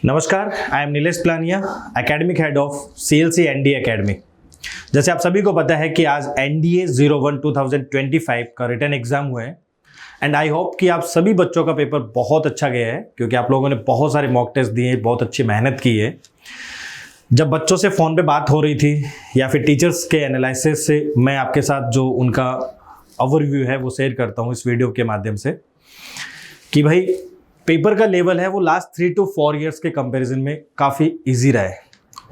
नमस्कार, I am Nilesh Plania, academic head of CLC NDA academy. जैसे आप सभी को पता है कि आज NDA 01 2025 का रिटन एग्जाम हुआ है एंड आई होप कि आप सभी बच्चों का पेपर बहुत अच्छा गया है, क्योंकि आप लोगों ने बहुत सारे मॉक टेस्ट दिए, बहुत अच्छी मेहनत की है। जब बच्चों से फ़ोन पे बात हो रही थी या फिर टीचर्स के एनालिसिस से मैं आपके साथ जो उनका ओवरव्यू है वो शेयर करता हूँ इस वीडियो के माध्यम से कि भाई पेपर का लेवल है वो लास्ट 3 to 4 इयर्स के कंपैरिजन में काफ़ी इजी रहा है।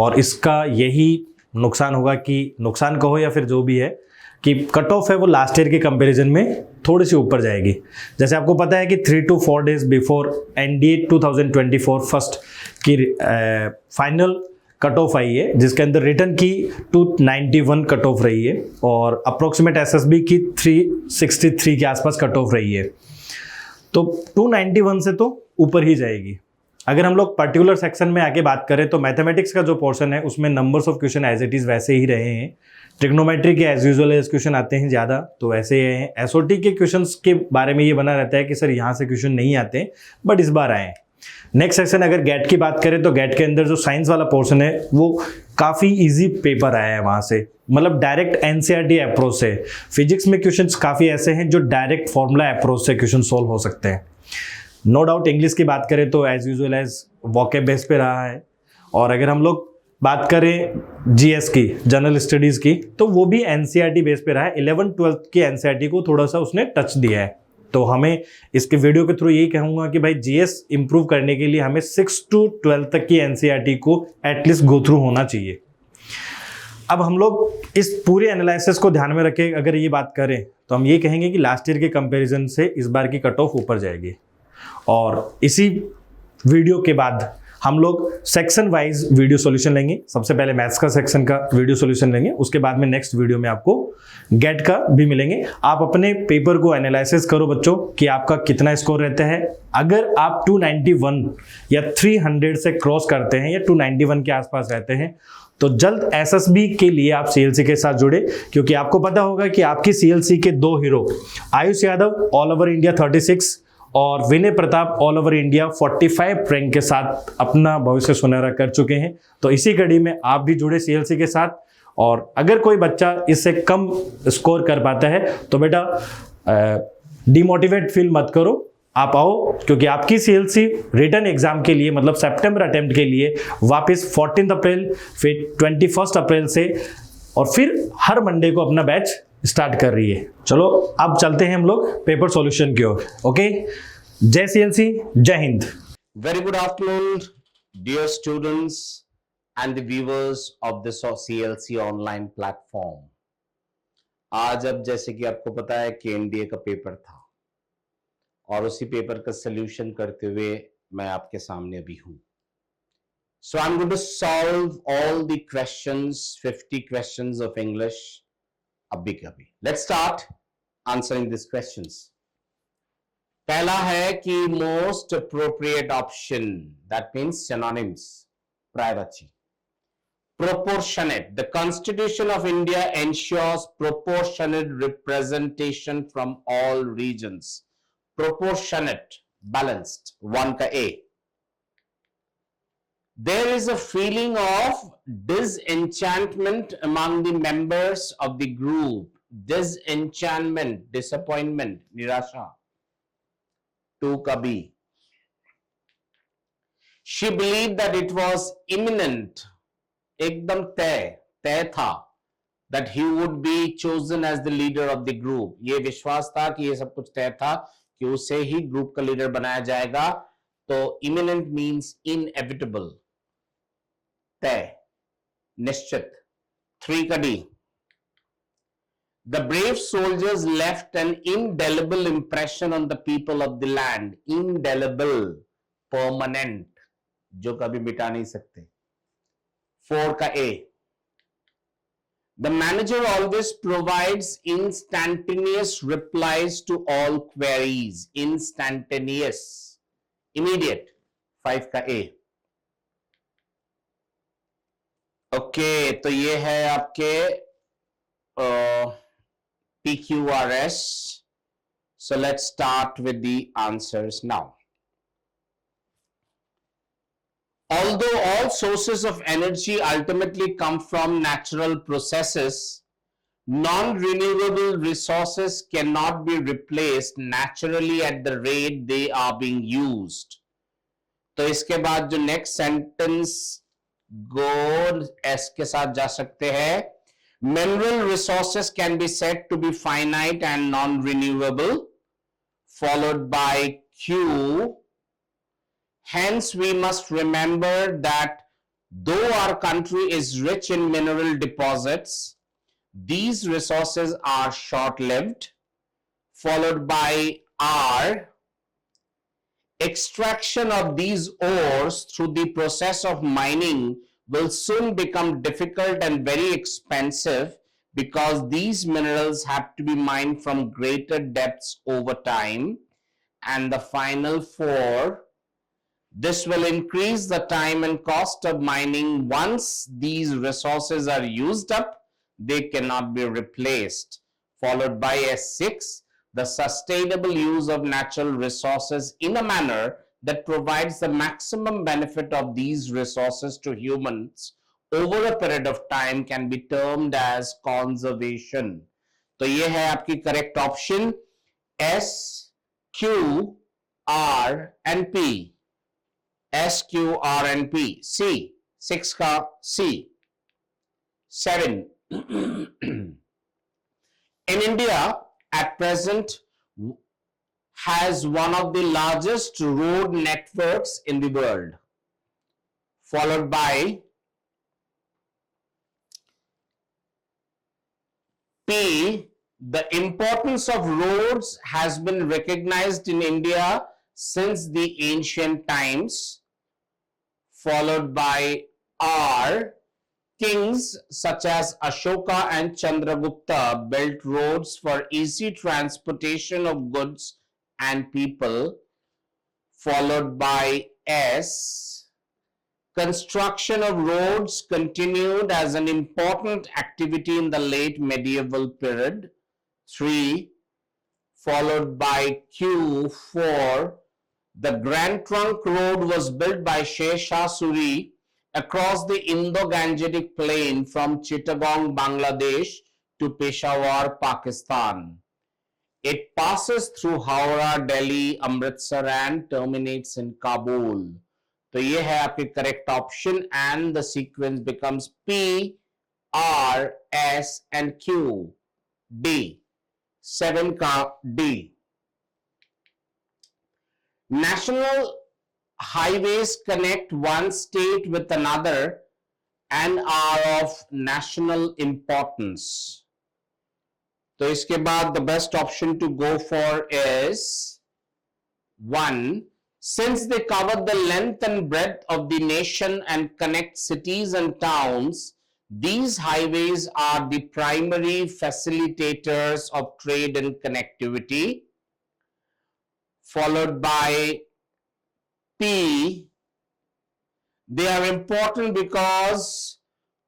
और इसका यही नुकसान होगा कि नुकसान कहो या फिर जो भी है कि कट ऑफ है वो लास्ट ईयर के कंपैरिजन में थोड़ी सी ऊपर जाएगी। जैसे आपको पता है कि 3 to 4 days before NDA 2024 first की फाइनल कट ऑफ आई है, जिसके अंदर रिटर्न की 291 कट ऑफ रही है और अप्रोक्सीमेट SSB की 363 के आसपास कट ऑफ रही है। तो 291 से तो ऊपर ही जाएगी। अगर हम लोग पर्टिकुलर सेक्शन में आके बात करें तो मैथमेटिक्स का जो पोर्शन है उसमें numbers of question as it is वैसे ही रहे हैं। ट्रिग्नोमेट्री के एज यूजुअल एज क्वेश्चन आते हैं ज़्यादा, तो वैसे ही हैं। SOT के क्वेश्चंस के बारे में ये बना रहता है कि सर यहाँ से क्वेश्चन नहीं आते, बट इस बार आए। नेक्स्ट सेक्शन अगर गेट की बात करें तो गेट के अंदर जो साइंस वाला पोर्शन है वो काफ़ी इजी पेपर आया है वहाँ से, मतलब डायरेक्ट NCERT अप्रोच से। फिजिक्स में क्वेश्चंस काफ़ी ऐसे हैं जो डायरेक्ट फॉर्मूला अप्रोच से क्वेश्चन सॉल्व हो सकते हैं। नो डाउट इंग्लिश की बात करें तो as usual as vocab base पे रहा है। और अगर हम लोग बात करें GS की, जनरल स्टडीज़ की, तो वो भी NCERT बेस पे रहा है। 11th-12th की NCERT को थोड़ा सा उसने टच दिया है। तो हमें इसके वीडियो के थ्रू यही कहूँगा कि भाई GS इंप्रूव करने के लिए हमें 6 to 12 तक की NCERT को एटलीस्ट गो थ्रू होना चाहिए। अब हम लोग इस पूरे एनालिसिस को ध्यान में रखे अगर ये बात करें तो हम ये कहेंगे कि लास्ट ईयर के कंपैरिजन से इस बार की कट ऑफ ऊपर जाएगी। और इसी वीडियो के बाद हम लोग सेक्शन वाइज वीडियो सॉल्यूशन लेंगे। सबसे पहले मैथ्स का सेक्शन का वीडियो सॉल्यूशन लेंगे, उसके बाद में नेक्स्ट वीडियो में आपको गेट का भी मिलेंगे। आप अपने पेपर को एनालिसिस करो बच्चों कि आपका कितना स्कोर रहता है। अगर आप 291 या 300 से क्रॉस करते हैं या 291 के आसपास रहते हैं तो जल्द SSB के लिए आप CLC के साथ जुड़े, क्योंकि आपको पता होगा कि आपकी CLC के 2 hero Ayush Yadav all over India 36 और Vinay Pratap all over India 45 rank के साथ अपना भविष्य सुनहरा कर चुके हैं। तो इसी कड़ी में आप भी जुड़े CLC के साथ। और अगर कोई बच्चा इससे कम स्कोर कर पाता है तो बेटा डिमोटिवेट फील मत करो, आप आओ, क्योंकि आपकी CLC रिटर्न एग्जाम के लिए मतलब सितंबर अटेम्प्ट के लिए वापस 14 अप्रैल फिर 21 अप्रैल से और फिर हर मंडे को अपना बैच स्टार्ट कर रही है। चलो अब चलते हैं हम लोग पेपर सॉल्यूशन की ओर। ओके, जय CLC, जय Hind. Very good afternoon, dear students and the viewers of the CLC online platform. आज अब जैसे कि आपको पता है कि NDA का पेपर था और उसी पेपर का सॉल्यूशन करते हुए मैं आपके सामने अभी हूं। So I'm going to solve all the questions, 50 questions of English अभी के अभी। Let's start answering these questions. पहला है कि most appropriate option, that means synonyms, privacy. Proportionate. The Constitution of India ensures proportionate representation from all regions. Proportionate, balanced. 1 का A. There is a feeling of disenchantment among the members of the group. Disenchantment, disappointment, nirasha. 2 का B. She believed that it was imminent, एकदम तय था, that he would be chosen as the leader of the group. ये विश्वास था कि ये सब कुछ तय था कि उसे ही ग्रुप का लीडर बनाया जाएगा। तो imminent means inevitable, तय, निश्चित। 3 का D. The brave soldiers left an indelible impression on the people of the land. Indelible, permanent, जो कभी मिटा नहीं सकते। 4 का A. The manager always provides instantaneous replies to all queries. Instantaneous, immediate. 5 का A. ओके, तो ये है आपके PQRS. So let's start with the answers now. Although all sources of energy ultimately come from natural processes, non-renewable resources cannot be replaced naturally at the rate they are being used. तो इसके बाद जो next sentence गो S के साथ जा सकते हैं. Mineral resources can be said to be finite and non-renewable, followed by Q. Hence, we must remember that though our country is rich in mineral deposits, these resources are short-lived, followed by R. Extraction of these ores through the process of mining will soon become difficult and very expensive because these minerals have to be mined from greater depths over time. And the final 4, this will increase the time and cost of mining. Once these resources are used up, they cannot be replaced. Followed by S6, the sustainable use of natural resources in a manner that provides the maximum benefit of these resources to humans over a period of time can be termed as conservation. तो ये है आपकी correct option S, Q, R and P. S, Q, R and P. C, 6 का C. 7. In India, at present, has one of the largest road networks in the world, followed by P. The importance of roads has been recognized in India since the ancient times, followed by R. Kings such as Ashoka and Chandragupta built roads for easy transportation of goods and people, followed by S. Construction of roads continued as an important activity in the late medieval period. 3. Followed by Q. 4. The Grand Trunk Road was built by Sher Shah Suri across the Indo-Gangetic plain from Chittagong, Bangladesh to Peshawar, Pakistan. It passes through Howrah, Delhi, Amritsar and terminates in Kabul. तो ये है आपके correct option and the sequence becomes P, R, S and Q. D. 7 का D. National highways connect one state with another and are of national importance. तो इसके बाद the best option to go for is 1. Since they cover the length and breadth of the nation and connect cities and towns, these highways are the primary facilitators of trade and connectivity. Followed by P. They are important because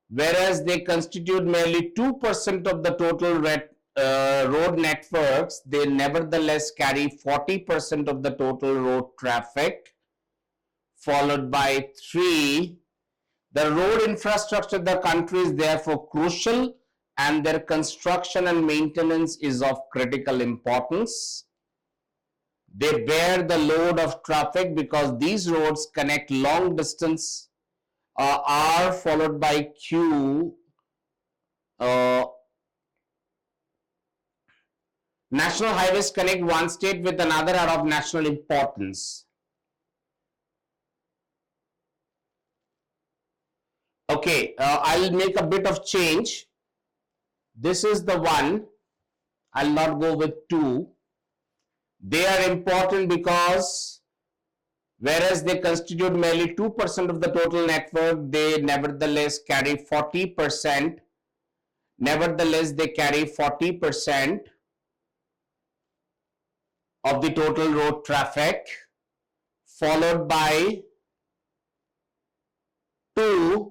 whereas they constitute merely 2% of the total road networks, they nevertheless carry 40% of the total road traffic. Followed by 3. The road infrastructure of the country is therefore crucial and their construction and maintenance is of critical importance. They bear the load of traffic because these roads connect long distance. R followed by Q. National highways connect one state with another are of national importance. Okay, I'll make a bit of change. This is the one. I'll not go with 2. They are important because whereas they constitute merely 2% of the total network, they nevertheless carry 40%. Nevertheless, they carry 40% of the total road traffic. Followed by 2.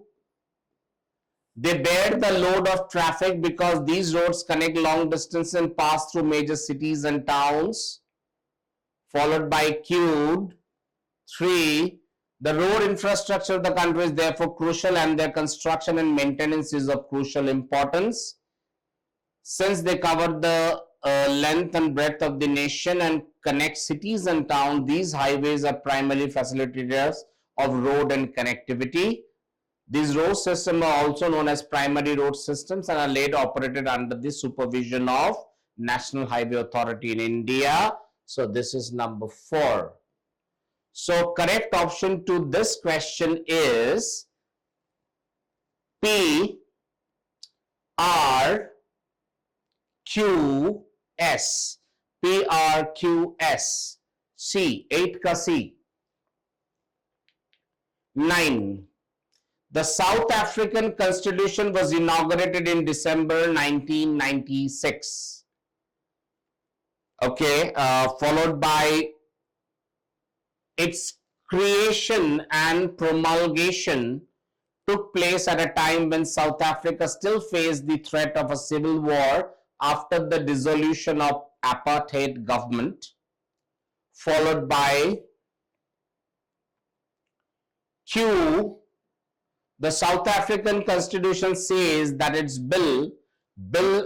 They bear the load of traffic because these roads connect long distance and pass through major cities and towns. Followed by Q. 3. The road infrastructure of the country is therefore crucial, and their construction and maintenance is of crucial importance. Since they cover the length and breadth of the nation and connect cities and towns, these highways are primarily facilitators of road and connectivity. These road systems are also known as primary road systems and are later operated under the supervision of National Highway Authority in India. So this is number 4. So correct option to this question is P R Q S. P R Q S. C. 8 ka C. 9. The South African Constitution was inaugurated in December 1996. Okay, followed by its creation and promulgation took place at a time when South Africa still faced the threat of a civil war after the dissolution of apartheid government, followed by Q. The South African Constitution says that its Bill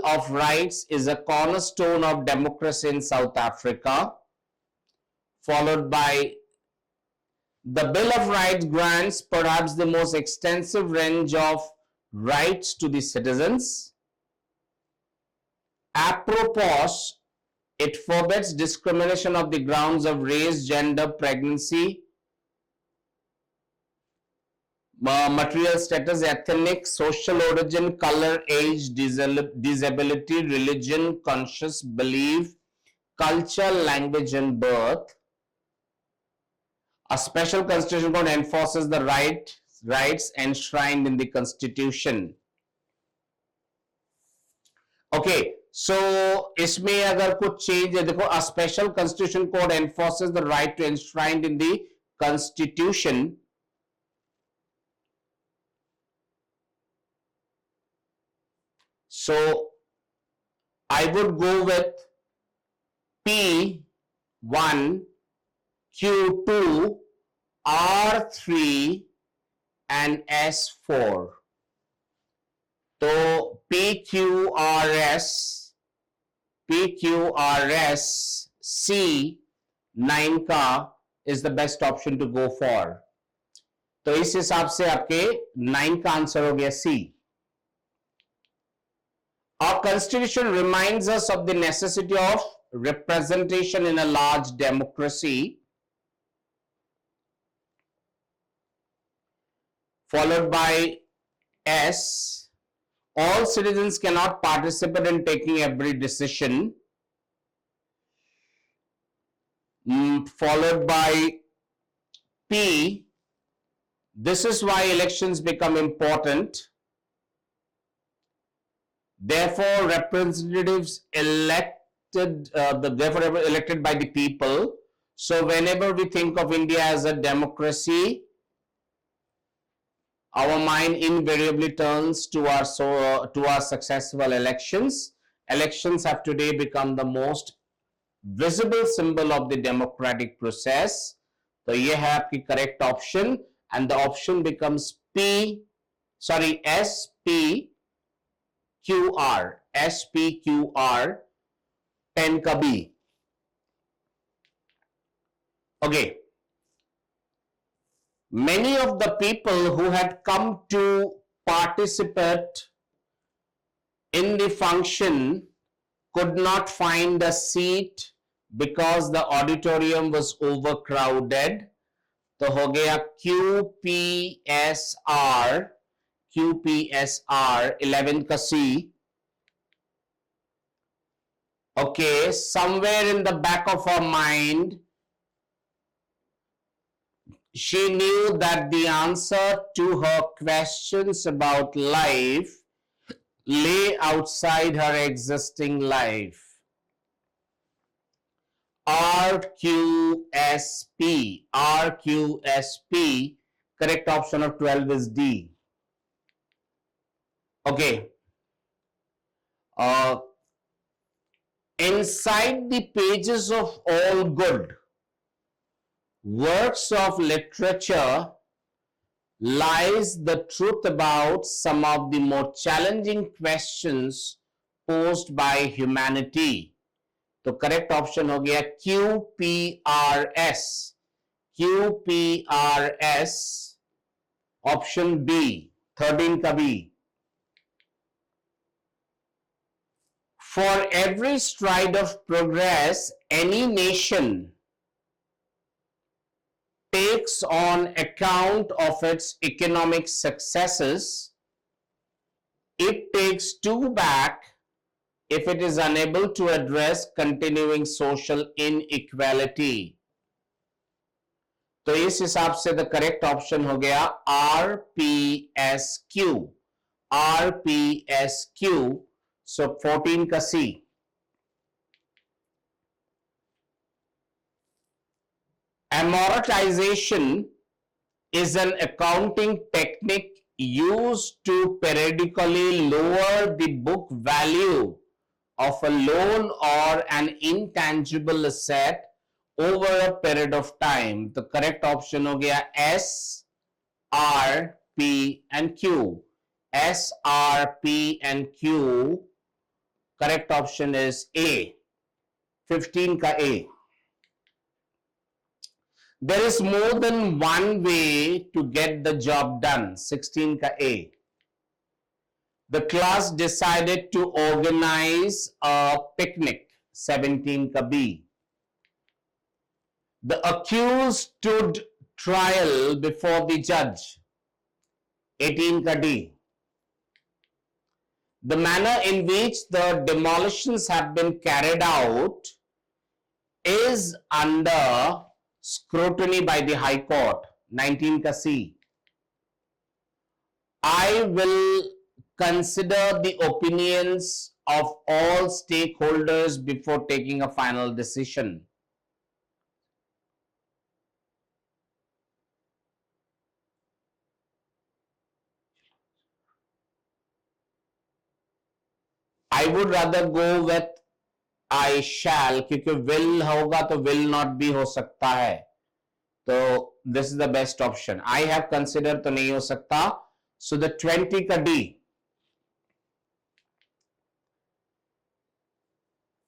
of Rights is a cornerstone of democracy in South Africa, followed by the Bill of Rights grants perhaps the most extensive range of rights to the citizens. Apropos, it forbids discrimination on the grounds of race, gender, pregnancy, material status, ethnic, social origin, color, age, disability, religion, conscious belief, culture, language, and birth. A special constitution code enforces the rights enshrined in the constitution. Okay, so इसमें अगर कुछ change है, देखो, a special constitution code enforces the right to enshrined in the constitution. So I would go with P1, Q2, R3 and S4. तो PQRS C9 का is the best option to go for. तो इस हिसाब से आपके 9 का answer हो गया C. Our constitution reminds us of the necessity of representation in a large democracy, followed by S. All citizens cannot participate in taking every decision, followed by P. This is why elections become important. Therefore, representatives elected by the people. So whenever we think of India as a democracy, our mind invariably turns to our successful elections. Elections have today become the most visible symbol of the democratic process. So ये है आपकी correct option, and the option becomes SPQR 10 का B. Okay. Many of the people who had come to participate in the function could not find a seat because the auditorium was overcrowded. तो हो गया QPSR 11 का C. Okay, somewhere in the back of her mind, she knew that the answer to her questions about life lay outside her existing life. RQSP, correct option of 12 is D. Okay. Inside the pages of All Good, works of literature lies the truth about some of the more challenging questions posed by humanity. तो correct option हो गया QPRS. QPRS option B, 13 का B. For every stride of progress any nation takes on account of its economic successes, it takes two back if it is unable to address continuing social inequality. तो इस हिसाब से the correct option हो गया RPSQ. RPSQ. So 14 का C. Amortization is an accounting technique used to periodically lower the book value of a loan or an intangible asset over a period of time. The correct option हो गया S, R, P and Q. S, R, P and Q. Correct option is A. 15 का A. There is more than one way to get the job done. 16 का A. The class decided to organize a picnic. 17 का B. The accused stood trial before the judge. 18 का D. The manner in which the demolitions have been carried out is under scrutiny by the High Court. 19 का C. I will consider the opinions of all stakeholders before taking a final decision. I would rather go with I shall, क्योंकि will होगा तो will not भी हो सकता है. तो this is the best option. I have considered तो नहीं हो सकता. So the 20 का D.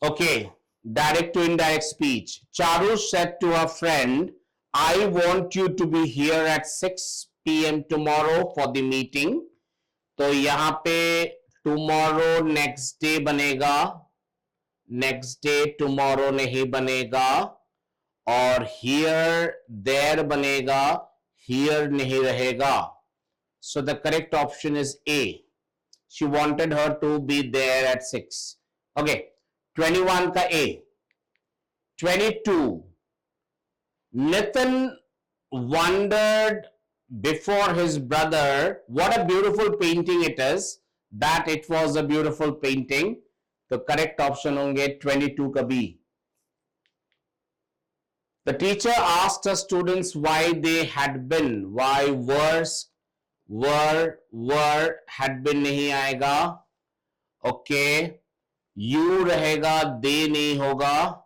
Okay, direct to indirect speech. Charu said to her friend, I want you to be here at 6 p.m. tomorrow for the meeting. तो यहाँ पे tomorrow next day बनेगा, next day tomorrow नहीं बनेगा, और here there बनेगा, here नहीं रहेगा. So the correct option is A. She wanted her to be there at 6. Okay. 21 का A. 22. Nitin wondered before his brother what a beautiful painting it is, that it was a beautiful painting. The correct option होंगे 22 का B. The teacher asked her students why they had been. Why were had been नहीं आएगा. Okay. You रहेगा, they नहीं होगा.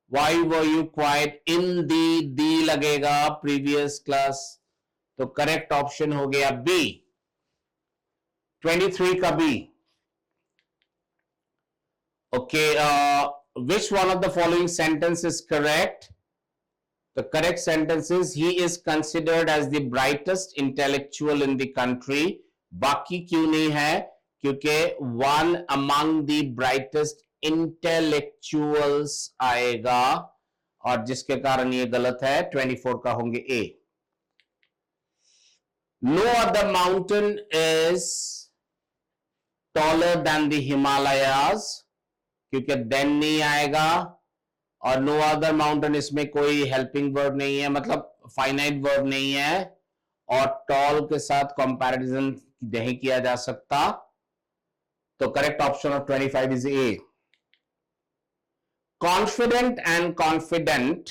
Why were you quiet? In the लगेगा previous class. तो correct option हो गया B. 23 का B. Okay, which one of the following sentence is correct? The correct sentence is he is considered as the brightest intellectual in the country. बाकी क्यों नहीं है? क्योंकि one among the brightest intellectuals आएगा, और जिसके कारण ये गलत है. 24 का होंगे A. No other mountain is taller than the Himalayas, क्योंकि then नहीं आएगा, और no other mountain इसमें कोई helping verb नहीं है, मतलब finite verb नहीं है, और tall के साथ comparison नहीं किया जा सकता. तो correct option of 25 is a. Confident and confident.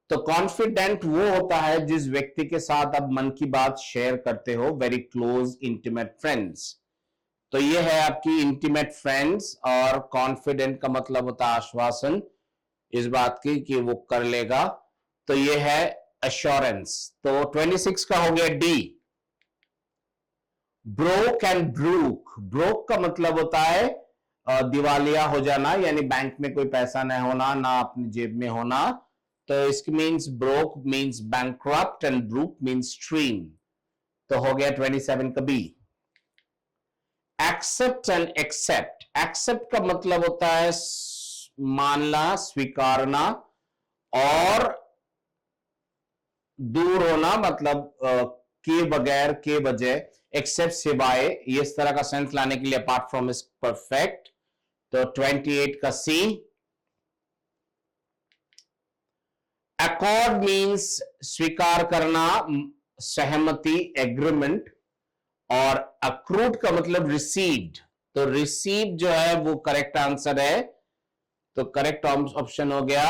तो कॉन्फिडेंट वो होता है जिस व्यक्ति के साथ आप मन की बात शेयर करते हो, वेरी क्लोज इंटीमेट फ्रेंड्स. तो ये है आपकी इंटीमेट फ्रेंड्स, और कॉन्फिडेंट का मतलब होता है आश्वासन इस बात की कि वो कर लेगा. तो ये है assurance. तो 26 का हो गया D. Broke and broke. Broke का मतलब होता है दिवालिया हो जाना, यानी बैंक में कोई पैसा न होना, ना अपनी जेब में होना. तो इसकी means broke means bankrupt and broke means stream. तो हो गया 27 का B. Accept and accept. Accept का मतलब होता है मानना, स्वीकारना, और दूर होना मतलब के बगैर, के बजाय, एक्सेप्ट सिवाय. ये इस तरह का सेंस लाने के लिए अपार्ट फ्रॉम इज परफेक्ट. तो 28 का C. अकॉर्ड मीन्स स्वीकार करना, सहमति, एग्रीमेंट. और अक्रूड का मतलब रिसीव्ड. तो रिसीव जो है वो करेक्ट आंसर है. तो करेक्ट ऑप्शन हो गया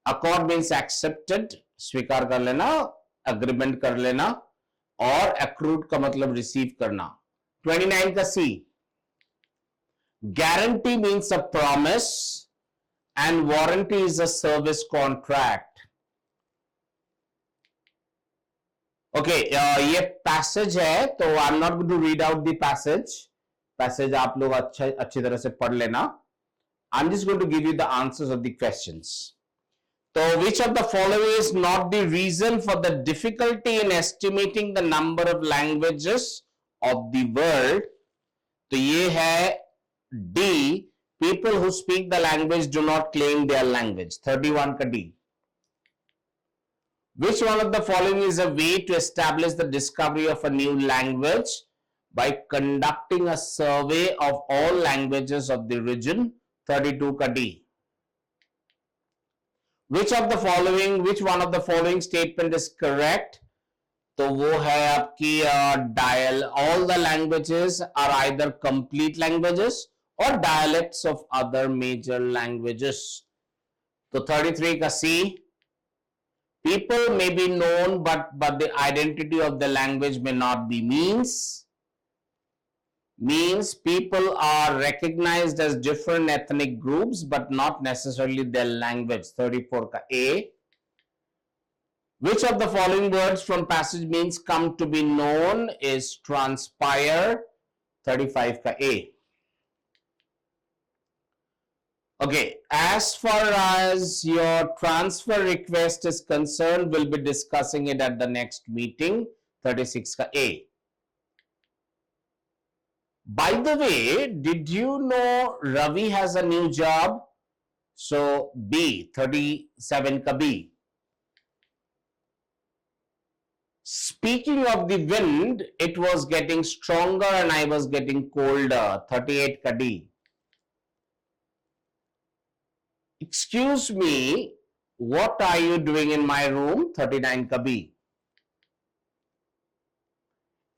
अकॉर्ड मीन्स एक्सेप्टेड, स्वीकार कर लेना, अग्रीमेंट कर लेना, और अक्रूड का मतलब रिसीव करना. 29 का C. Guarantee means a promise and warranty is a service contract. Okay, ये पैसेज है, तो I am not going to read out the passage आप लोग अच्छी तरह से पढ़ लेना. I am just going to give you the answers of the questions. तो which of the following is not the reason for the difficulty in estimating the number of languages of the world? तो ये है D. People who speak the language do not claim their language. 31 का D. Which one of the following is a way to establish the discovery of a new language? By conducting a survey of all languages of the region. 32 का D. Which one of the following statement is correct? तो वो है आपकी dial. All the languages are either complete languages or dialects of other major languages. तो 33 का C. People may be known, but the identity of the language may not be. Means people are recognized as different ethnic groups, but not necessarily their language. 34 का A. Which of the following words from passage means come to be known is transpire. 35 का A. Okay, as far as your transfer request is concerned, we'll be discussing it at the next meeting. 36 का A. By the way, did you know Ravi has a new job? So B. 37 का B. Speaking of the wind, it was getting stronger and I was getting colder. 38 का D. Excuse me, what are you doing in my room? 39 का B.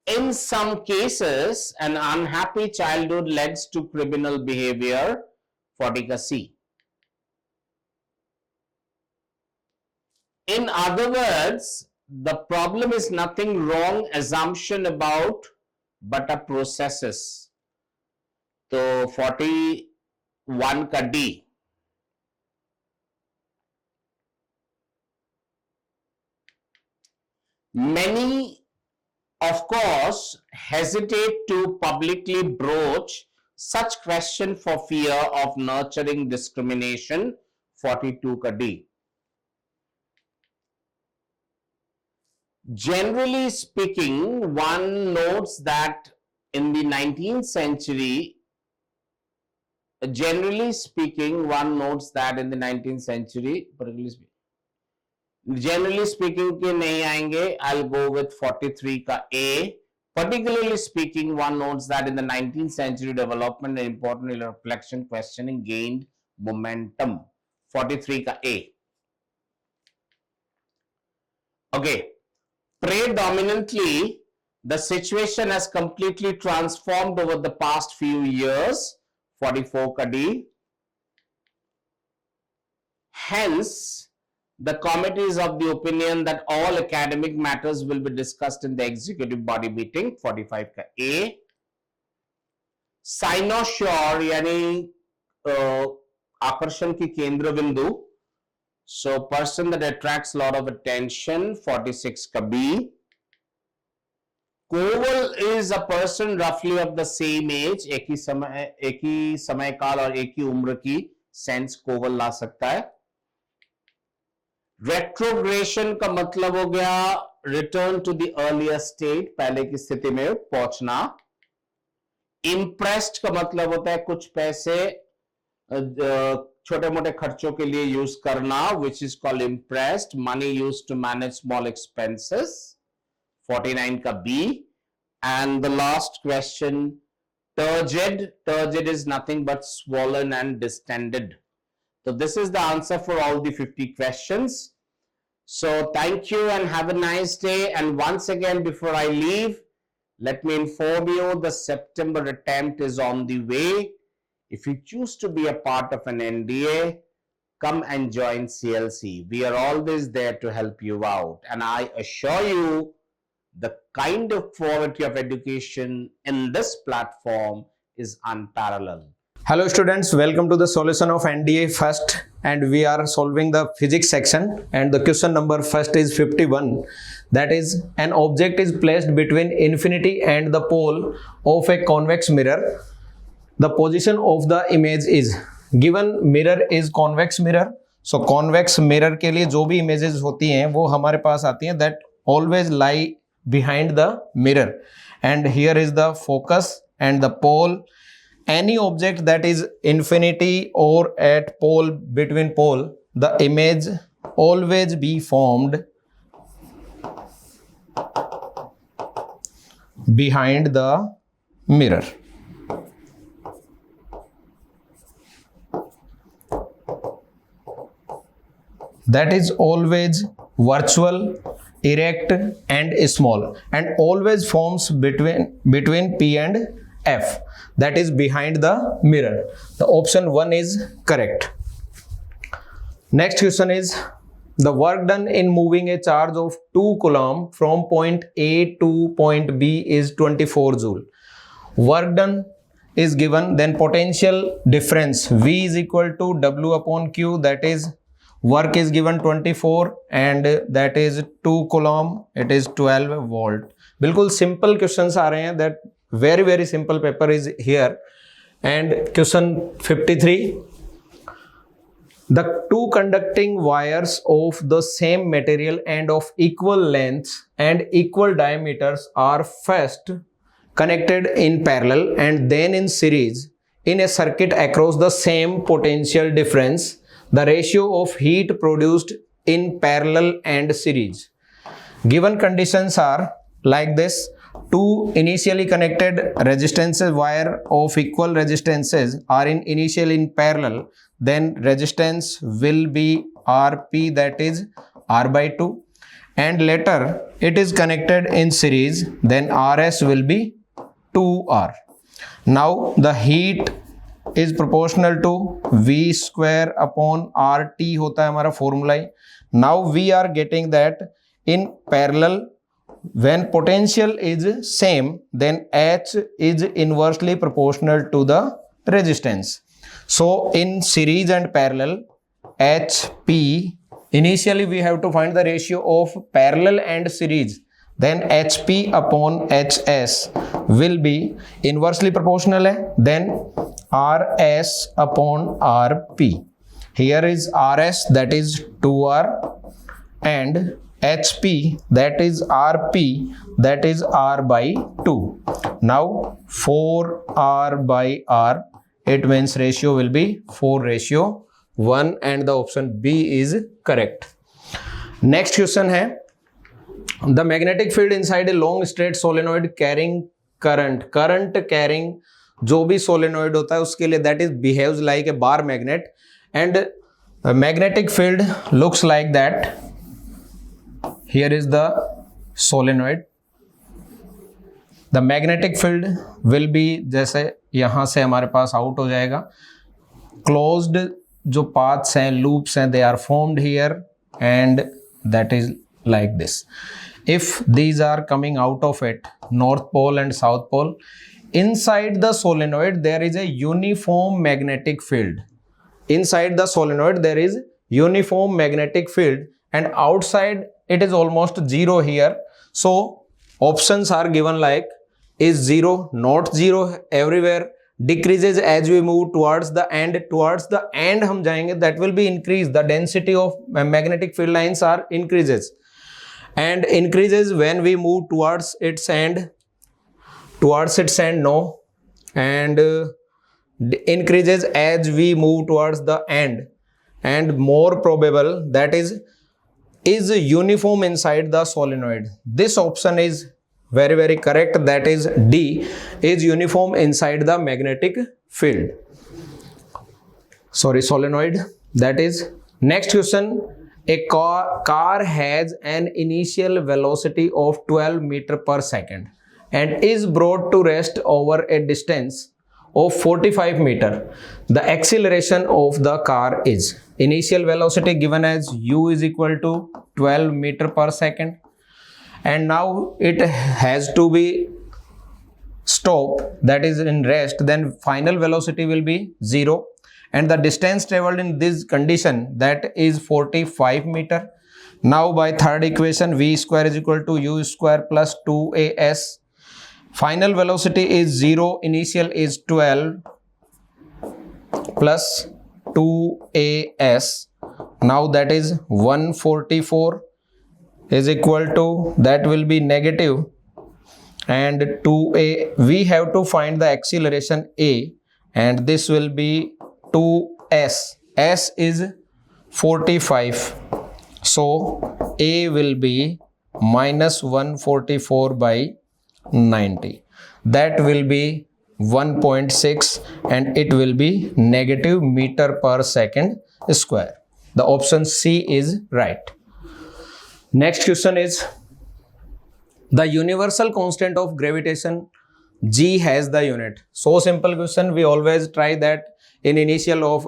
In some cases, an unhappy childhood leads to criminal behavior. 40 का C. In other words, the problem is nothing wrong assumption about, but a processes. तो 41 का D. Many, of course, hesitate to publicly broach such question for fear of nurturing discrimination. 42 का D. Generally speaking, one notes that in the 19th century, generally speaking, के नहीं आएंगे. I'll go with 43 का A. Particularly speaking, one notes that in the 19th century development and important reflection questioning gained momentum. 43 का A. Okay. Predominantly, the situation has completely transformed over the past few years. 44 का D. Hence, the committee is of the opinion that all academic matters will be discussed in the executive body meeting. 45 का A. Cynosure यानी आकर्षण की केंद्र बिंदु So person that attracts a lot of attention, 46 ka B. Koval is a person roughly of the same age, एक ही समय काल और एक ही उम्र की सेंस कोवल ला सकता है. रेट्रोग्रेशन का मतलब हो गया return to the earlier state, पहले की स्थिति में पहुंचना. इम्प्रेस्ड का मतलब होता है कुछ पैसे छोटे मोटे खर्चों के लिए यूज करना, which is called imprest. Money use to manage small expenses, 49 का B. And the last question, turgid. Turgid is nothing but swollen and distended. So this is the answer for all the 50 questions. So thank you and have a nice day. And once again, before I leave, let me inform you the September attempt is on the way. If you choose to be a part of an NDA, come and join CLC. We are always there to help you out. And I assure you, the kind of quality of education in this platform is unparalleled. Hello students, welcome to the solution of NDA first, and we are solving the physics section, and the question number first is 51. That is, an object is placed between infinity and the pole of a convex mirror. The position of the image is given. Mirror is convex mirror. So convex mirror के लिए जो भी images होती हैं वो हमारे पास आती हैं, that always lie behind the mirror, and here is the focus and the pole. Any object that is infinity or at pole, between pole, the image always be formed behind the mirror. That is always virtual, erect and small, and always forms between P and F, that is behind the mirror. The option 1 is correct. Next question is, the work done in moving a charge of 2 coulomb from point A to point B is 24 joule. Work done is given, then potential difference V is equal to W upon Q, that is work is given 24 and that is 2 coulomb, it is 12 volt. बिल्कुल simple questions आ रहे हैं, that very simple paper is here. And question 53, the two conducting wires of the same material and of equal lengths and equal diameters are first connected in parallel and then in series in a circuit across the same potential difference. The ratio of heat produced in parallel and series. Given conditions are like this. Two initially connected resistances wire of equal resistances are initially in parallel. Then resistance will be Rp, that is R by 2. And later it is connected in series. Then Rs will be 2R. Now the heat is proportional to V square upon RT होता है हमारा formula. Now we are getting that in parallel, when potential is same, then H is inversely proportional to the resistance. So in series and parallel, HP, initially we have to find the ratio of parallel and series. Then HP upon HS will be inversely proportional है. Then RS upon RP. Here is RS, that is 2R, and HP, that is RP, that is R by 2. Now 4R by R, it means ratio will be 4:1, and the option B is correct. Next question है, the magnetic field inside a long straight solenoid carrying current carrying जो भी solenoid होता है उसके लिए that is behaves like a bar magnet, and magnetic field looks like that. Here is the solenoid. The magnetic field will be, जैसे यहाँ से हमारे पास out हो जाएगा, closed जो paths हैं, loops हैं, they are formed here, and that is like this. If these are coming out of it, north pole and south pole, inside the solenoid there is a uniform magnetic field. Inside the solenoid there is uniform magnetic field, and outside it is almost zero here. So options are given like is 0, not 0 everywhere, decreases as we move towards the end हम जाएंगे, that will be increase. The density of magnetic field lines are increases and increases when we move towards its end no, and increases as we move towards the end, and more probable that is uniform inside the solenoid. This option is very, very correct. That is D, is uniform inside the magnetic field. Sorry, solenoid. That is next question. A car has an initial velocity of 12 meter per second and is brought to rest over a distance of 45 meter. The acceleration of the car is initial velocity given as u is equal to 12 meter per second, and now it has to be stop, that is in rest, then final velocity will be 0, and the distance traveled in this condition, that is 45 meter. Now by third equation, v square is equal to u square plus 2as. Final velocity is 0, initial is 12 plus 2as. Now that is 144 is equal to, that will be negative, and 2a, we have to find the acceleration a, and this will be 2s. S is 45, so a will be minus 144 by 90, that will be 1.6, and it will be negative meter per second square. The option C is right. Next question is, the universal constant of gravitation G has the unit. So simple question, we always try that in initial of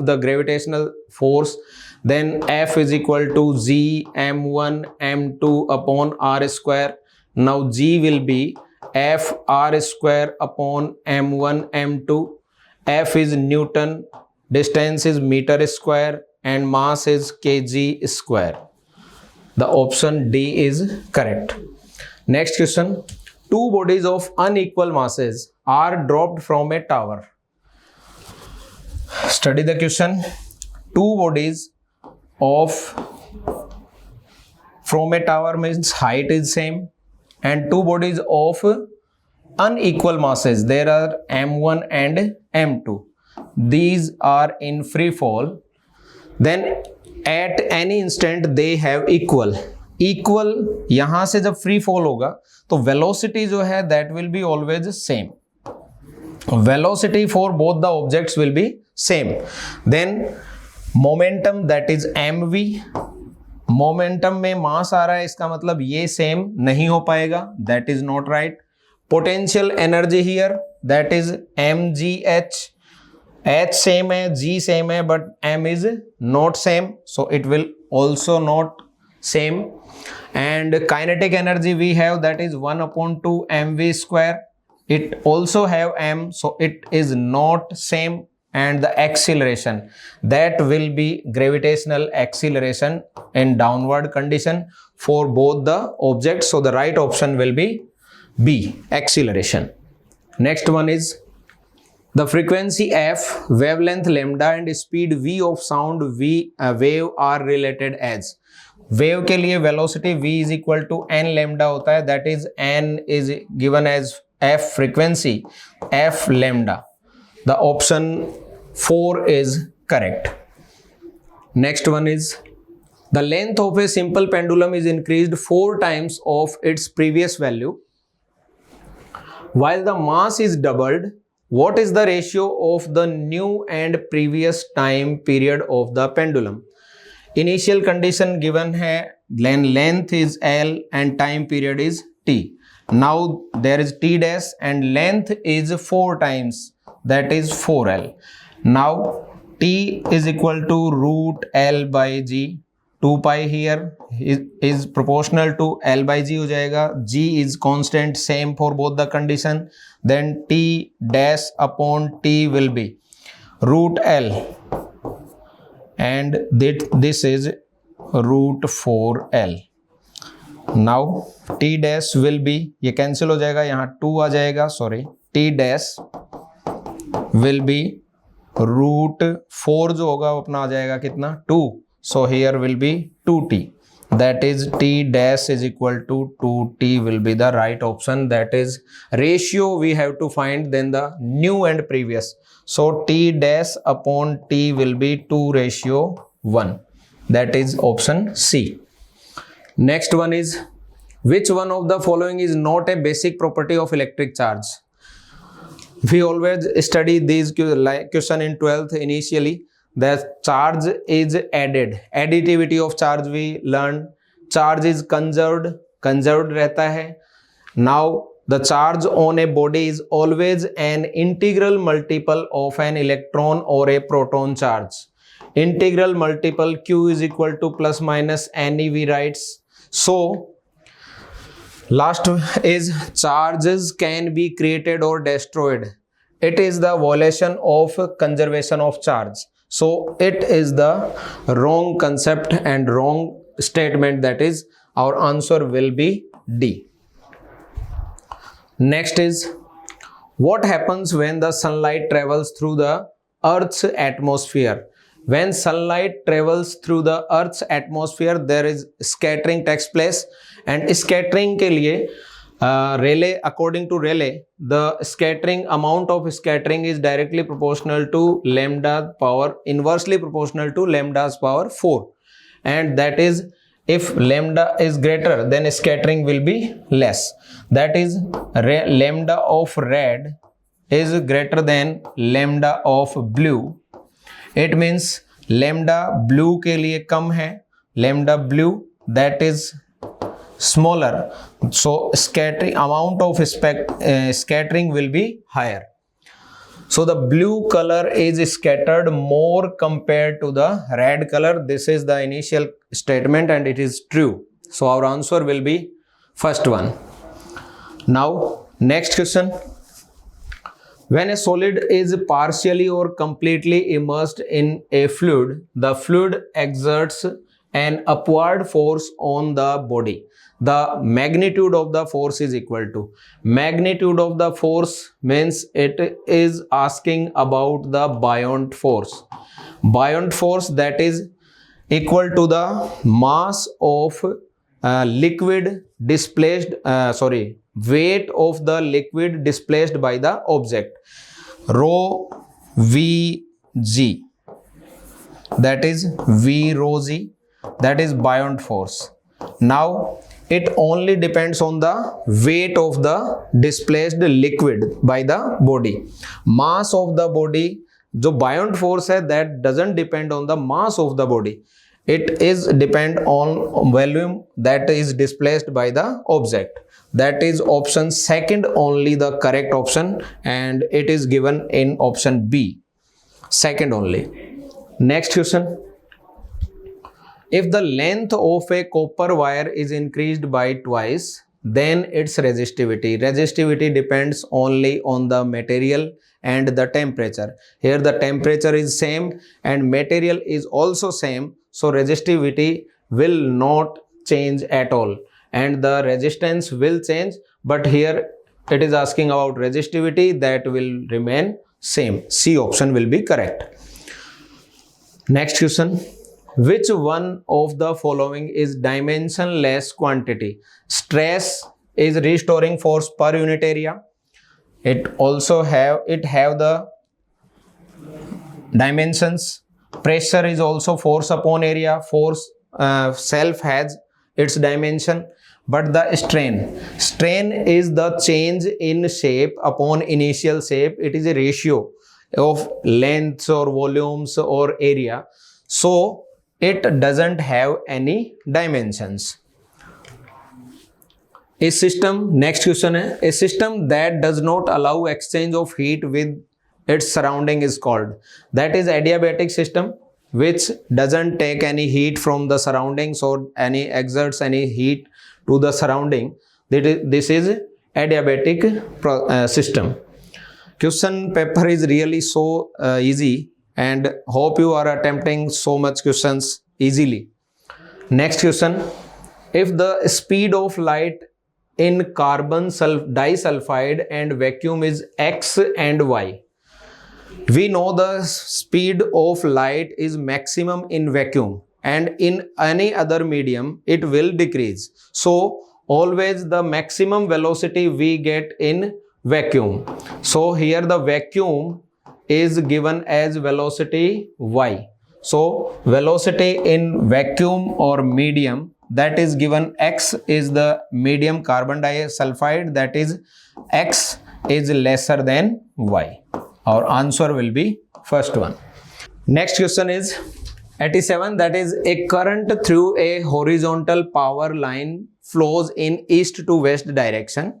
the gravitational force, then F is equal to G m1 m2 upon r square. Now G will be F r square upon m1 m2. F is Newton, distance is meter square, and mass is kg square. The option D is correct. Next question. Two bodies of unequal masses are dropped from a tower. Study the question. Two bodies of from a tower means height is same, and two bodies of unequal masses, there are m1 and m2. These are in free fall. Then at any instant they have equal. यहाँ से जब free fall होगा तो velocity जो है that will be always same. Velocity for both the objects will be same. Then momentum, that is mv. Momentum में mass आ रहा है, इसका मतलब ये same नहीं हो पाएगा, that is not right. Potential energy here, that is mgh. H same है, G same है, but M is not same, so it will also not same. And kinetic energy we have, that is 1 upon 2 mv square. It also have M, so it is not same. And the acceleration, that will be gravitational acceleration in downward condition for both the objects. So the right option will be B, acceleration. Next one is the frequency f, wavelength lambda and speed v of sound wave are related as. Wave के लिए velocity v is equal to n lambda होता है, that is n is given as f frequency, f lambda. The option 4 is correct. Next one is, the length of a simple pendulum is increased 4 times of its previous value while the mass is doubled. What is the ratio of the new and previous time period of the pendulum? Initial condition given है, length is L and time period is T. Now there is T dash and length is 4 times, that is 4L. Now T is equal to root L by G. 2 pi here is proportional to L by G हो जाएगा. G is constant, same for both the condition. Then T dash upon T will be root L and this is root 4L. Now T dash will be, ये cancel हो जाएगा, यहाँ 2 आ जाएगा, sorry, T dash will be root 4 जो होगा वो अपना आ जाएगा कितना, 2. So here will be 2T. That is T dash is equal to 2T will be the right option. That is ratio we have to find, then the new and previous. So T dash upon T will be 2:1. That is option C. Next one is, which one of the following is not a basic property of electric charge? We always study these question in 12th initially. The charge is added, additivity of charge we learned. Charge is conserved रहता है. Now the charge on a body is always an integral multiple of an electron or a proton charge. Integral multiple Q is equal to plus minus NE we writes. So last is, charges can be created or destroyed. It is the violation of conservation of charge. So it is the wrong concept and wrong statement. That is, our answer will be D. Next is, what happens when the sunlight travels through the Earth's atmosphere? When sunlight travels through the Earth's atmosphere, there is scattering takes place, and scattering के लिए Rayleigh, according to Rayleigh, the scattering amount of scattering is directly proportional to lambda power, inversely proportional to lambda's power 4, and that is, if lambda is greater, then scattering will be less. That is, lambda of red is greater than lambda of blue. It means lambda blue के लिए कम है, lambda blue that is smaller, so scattering amount of scattering will be higher. So the blue color is scattered more compared to the red color. This is the initial statement and it is true. So our answer will be first one. Now next question. When a solid is partially or completely immersed in a fluid, the fluid exerts an upward force on the body. The magnitude of the force is equal to, magnitude of the force means it is asking about the buoyant force. Buoyant force, that is equal to the mass of liquid displaced, weight of the liquid displaced by the object, rho Vg, that is V rho G, that is buoyant force. Now it only depends on the weight of the displaced liquid by the body. Mass of the body, जो buoyant force है, that doesn't depend on the mass of the body. It is depend on volume that is displaced by the object. That is option second only the correct option, and it is given in option B, second only. Next question. If the length of a copper wire is increased by twice, then its resistivity. Resistivity depends only on the material and the temperature. Here the temperature is same and material is also same, so resistivity will not change at all, and the resistance will change, but here it is asking about resistivity, that will remain same. C option will be correct. Next question. Which one of the following is dimensionless quantity? Stress is restoring force per unit area. It also have the dimensions. Pressure is also force upon area. Force self has its dimension, but the strain is the change in shape upon initial shape. It is a ratio of lengths or volumes or area, so it doesn't have any dimensions. A system, next question है, a system that does not allow exchange of heat with its surrounding is called, that is adiabatic system, which doesn't take any heat from the surroundings or any exerts any heat to the surrounding. This is adiabatic system. Question paper is really so easy and hope you are attempting so much questions easily. Next question, if the speed of light in carbon disulfide and vacuum is x and y, we know the speed of light is maximum in vacuum and in any other medium it will decrease. So always the maximum velocity we get in vacuum. So here the vacuum is given as velocity y. So velocity in vacuum or medium, that is given x is the medium carbon disulfide, that is x is lesser than y. Our answer will be first one. Next question is 87, that is a current through a horizontal power line flows in east to west direction.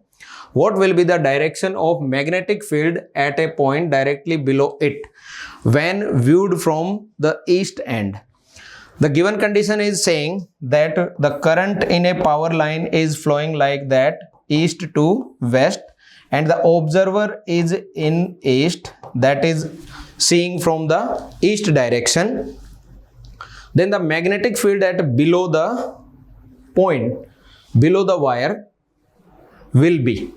What will be the direction of magnetic field at a point directly below it when viewed from the east end? The given condition is saying that the current in a power line is flowing like that, east to west, and the observer is in east, that is seeing from the east direction. Then the magnetic field at below the point, below the wire, will be.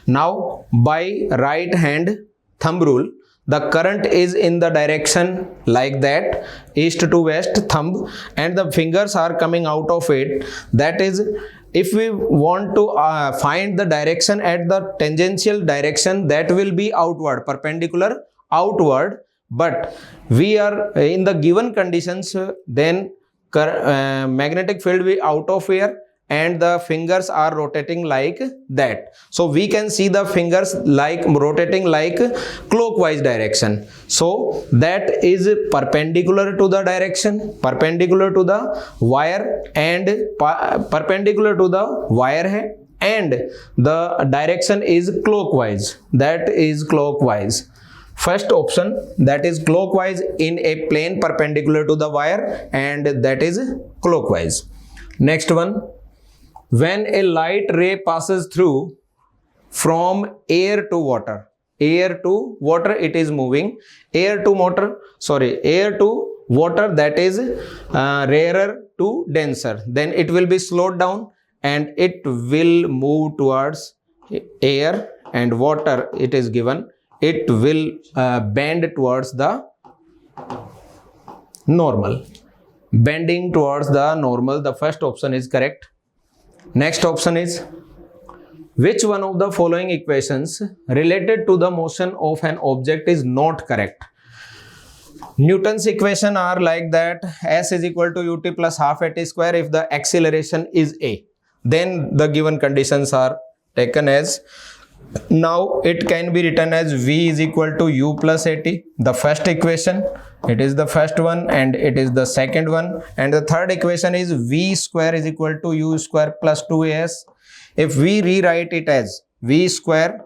Now by right hand thumb rule, the current is in the direction like that, east to west thumb, and the fingers are coming out of it. That is, if we want to find the direction at the tangential direction, that will be outward, perpendicular outward, but we are in the given conditions, then magnetic field will be out of here and the fingers are rotating like that. So we can see the fingers like rotating like clockwise direction. So that is perpendicular to the direction, perpendicular to the wire, and perpendicular to the wire hai, and the direction is clockwise, that is clockwise. First option, that is clockwise in a plane perpendicular to the wire, and that is clockwise. Next one, when a light ray passes through from air to water, air to water it is moving, air to water, that is rarer to denser, then it will be slowed down and it will move towards air, and water it is given, it will bend towards the normal, bending towards the normal. The first option is correct. Next option is, which one of the following equations related to the motion of an object is not correct? Newton's equation are like that, s is equal to ut plus half at square if the acceleration is a. Then the given conditions are taken as, now it can be written as v is equal to u plus at, the first equation, it is the first one and it is the second one, and the third equation is v square is equal to u square plus 2as. If we rewrite it as v square,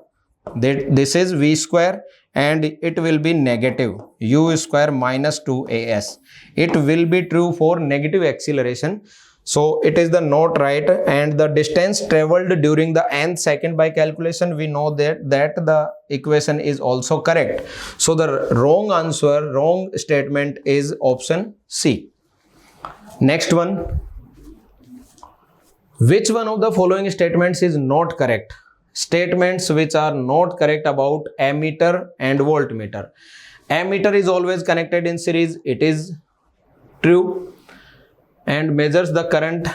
this is v square and it will be negative u square minus 2as. It will be true for negative acceleration. So it is the not right, and the distance traveled during the nth second by calculation, we know that the equation is also correct. So the wrong answer, wrong statement is option C. Next one, which one of the following statements is not correct? Statements which are not correct about ammeter and voltmeter. Ammeter is always connected in series, it is true, and measures the current.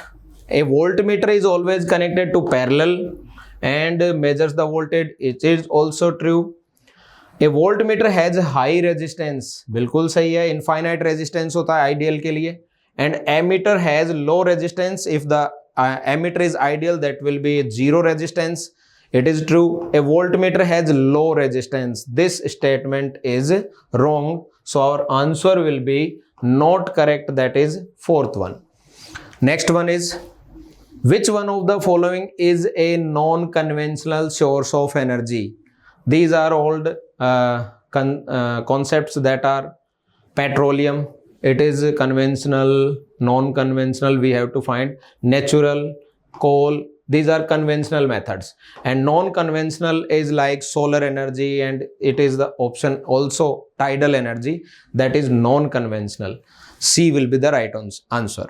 A voltmeter is always connected to parallel and measures the voltage, it is also true. A voltmeter has high resistance, बिल्कुल सही है, infinite resistance होता है ideal के लिए, and ammeter has low resistance. If the ammeter is ideal, that will be zero resistance, it is true. A voltmeter has low resistance. This statement is wrong, so our answer will be not correct, that is fourth one. Next one is, which one of the following is a non-conventional source of energy? These are old concepts that are petroleum, it is conventional, non-conventional, we have to find natural, coal, these are conventional methods, and non-conventional is like solar energy, and it is the option also tidal energy, that is non-conventional. C will be the right answer.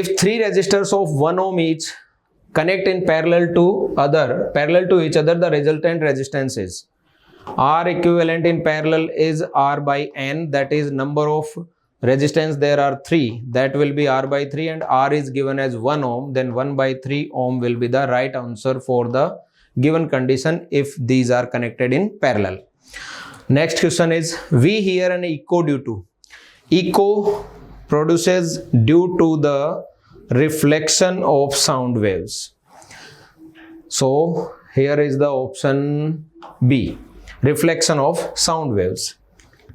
If three resistors of 1 ohm each connect in parallel to each other, the resultant resistance is R equivalent in parallel is R by N, that is number of resistance there are 3, that will be R by 3, and R is given as 1 ohm, then 1 by 3 ohm will be the right answer for the given condition if these are connected in parallel. Next question is, we hear an echo due to. Echo produces due to the reflection of sound waves. So here is the option B, reflection of sound waves.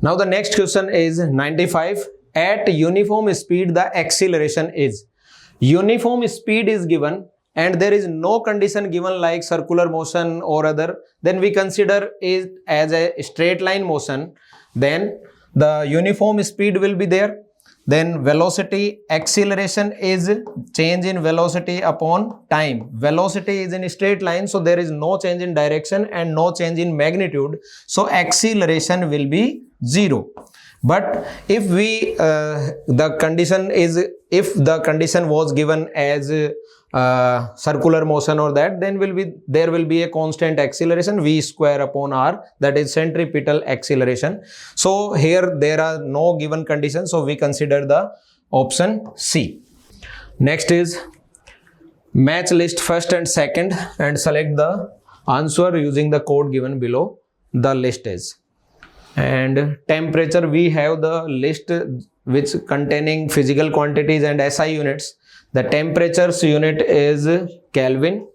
Now the next question is 95. At uniform speed the acceleration is. Uniform speed is given and there is no condition given like circular motion or other, then we consider it as a straight line motion, then the uniform speed will be there. Then velocity, acceleration is change in velocity upon time. Velocity is in a straight line, so there is no change in direction and no change in magnitude, so acceleration will be 0. But if we the condition was given as circular motion or that, then there will be a constant acceleration v square upon r, that is centripetal acceleration. So here there are no given conditions, so we consider the option C. Next is match list first and second and select the answer using the code given below. The list is, and temperature, we have the list which containing physical quantities and SI units. The temperature's unit is Kelvin.